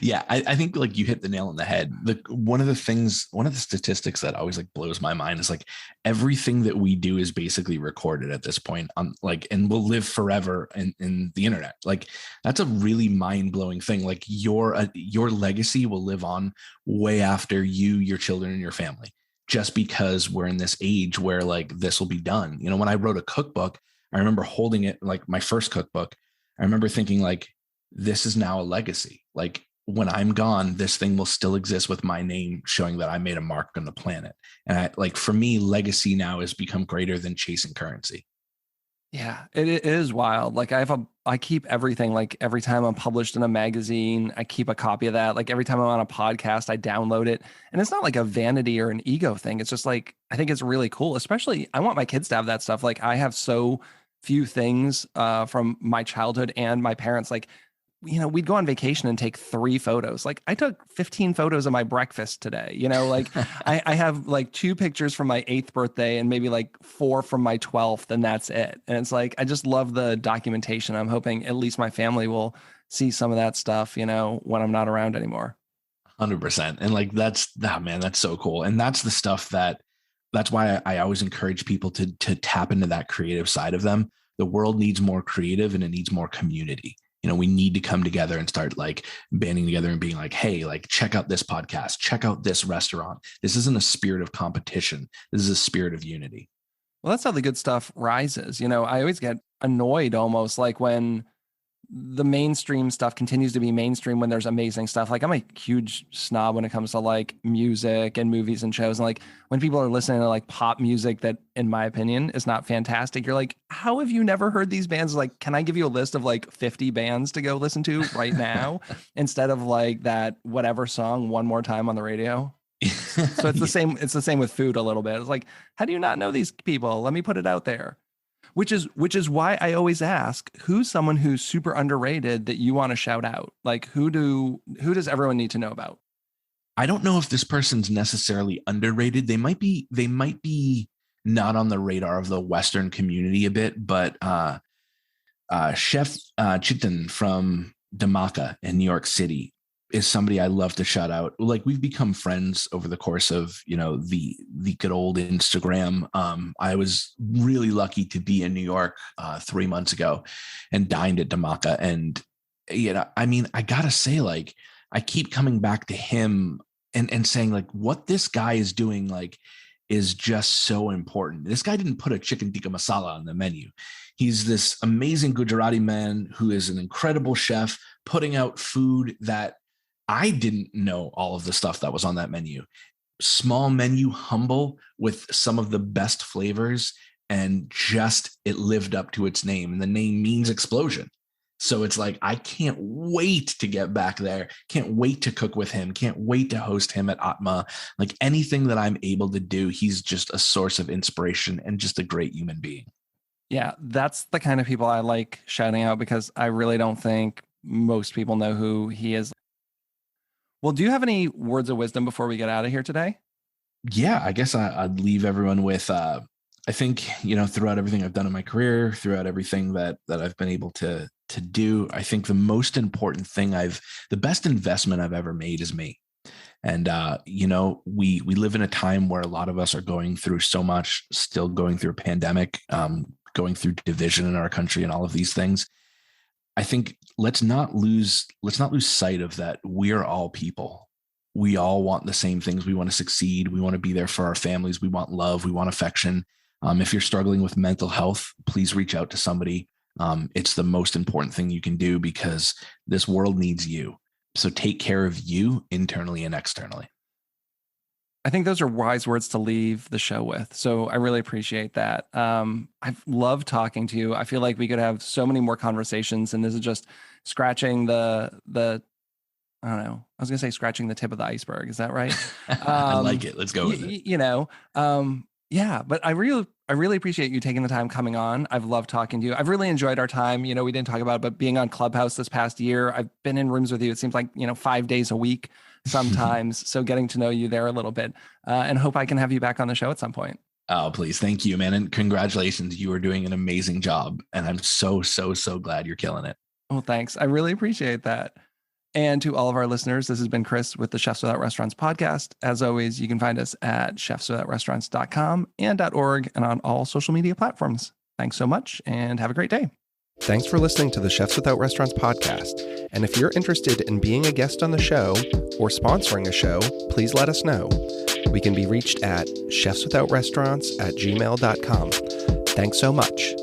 Yeah, I think like you hit the nail on the head. One of the statistics that always like blows my mind is like everything that we do is basically recorded at this point on like, and will live forever in the internet. Like that's a really mind blowing thing. Like your legacy will live on way after you, your children, and your family. Just because we're in this age where like this will be done. You know, when I wrote a cookbook, I remember holding it like my first cookbook. I remember thinking like, this is now a legacy. Like when I'm gone, this thing will still exist with my name showing that I made a mark on the planet. And I like, for me, legacy now has become greater than chasing currency. Yeah, it is wild. Like I keep everything. Like every time I'm published in a magazine, I keep a copy of that. Like every time I'm on a podcast, I download it. And it's not like a vanity or an ego thing. It's just like, I think it's really cool. Especially I want my kids to have that stuff. Like I have so few things from my childhood and my parents. Like, we'd go on vacation and take 3 photos. Like I took 15 photos of my breakfast today, like I have like 2 pictures from my 8th birthday and maybe like 4 from my 12th. And that's it. And it's like, I just love the documentation. I'm hoping at least my family will see some of that stuff, when I'm not around anymore. 100%. And like, man, that's so cool. And that's the stuff that's why I always encourage people to tap into that creative side of them. The world needs more creative and it needs more community. We need to come together and start like banding together and being like, hey, like check out this podcast, check out this restaurant. This isn't a spirit of competition. This is a spirit of unity. Well, that's how the good stuff rises. I always get annoyed almost like when the mainstream stuff continues to be mainstream when there's amazing stuff. Like I'm a huge snob when it comes to like music and movies and shows. And like when people are listening to like pop music that in my opinion is not fantastic, you're like, how have you never heard these bands? Like, can I give you a list of like 50 bands to go listen to right now instead of like that whatever song one more time on the radio? So it's the same. It's the same with food a little bit. It's like, how do you not know these people? Let me put it out there. Which is why I always ask, who's someone who's super underrated that you want to shout out? Like who does everyone need to know about? I don't know if this person's necessarily underrated. They might be not on the radar of the Western community a bit, but Chef Chitin from Damaka in New York City is somebody I love to shout out. Like we've become friends over the course of, the good old Instagram. I was really lucky to be in New York 3 months ago and dined at Damaka. And, I gotta say, like, I keep coming back to him and saying like what this guy is doing, like, is just so important. This guy didn't put a chicken tikka masala on the menu. He's this amazing Gujarati man who is an incredible chef putting out food that I didn't know all of the stuff that was on that menu. Small menu, humble, with some of the best flavors, and just it lived up to its name. And the name means explosion. So it's like, I can't wait to get back there. Can't wait to cook with him. Can't wait to host him at Atma. Like anything that I'm able to do, he's just a source of inspiration and just a great human being. Yeah, that's the kind of people I like shouting out because I really don't think most people know who he is. Well, do you have any words of wisdom before we get out of here today? Yeah, I guess I'd leave everyone with, I think, throughout everything I've done in my career, throughout everything that I've been able to do, I think the most important thing the best investment I've ever made is me. And, we live in a time where a lot of us are going through so much, still going through a pandemic, going through division in our country and all of these things. I think let's not lose sight of that. We're all people. We all want the same things. We want to succeed. We want to be there for our families. We want love. We want affection. If you're struggling with mental health, please reach out to somebody. It's the most important thing you can do because this world needs you. So take care of you internally and externally. I think those are wise words to leave the show with. So I really appreciate that. I've loved talking to you. I feel like we could have so many more conversations, and this is just scratching the I don't know. I was gonna say scratching the tip of the iceberg. Is that right? I like it. Let's go with it. Yeah. But I really appreciate you taking the time coming on. I've loved talking to you. I've really enjoyed our time. We didn't talk about it, but being on Clubhouse this past year, I've been in rooms with you. It seems like 5 days a week sometimes. So getting to know you there a little bit, and hope I can have you back on the show at some point. Oh, please. Thank you, man. And congratulations. You are doing an amazing job. And I'm so, so, so glad you're killing it. Well, thanks. I really appreciate that. And to all of our listeners, this has been Chris with the Chefs Without Restaurants podcast. As always, you can find us at chefswithoutrestaurants.com and .org and on all social media platforms. Thanks so much and have a great day. Thanks for listening to the Chefs Without Restaurants podcast. And if you're interested in being a guest on the show or sponsoring a show, please let us know. We can be reached at chefswithoutrestaurants@gmail.com. Thanks so much.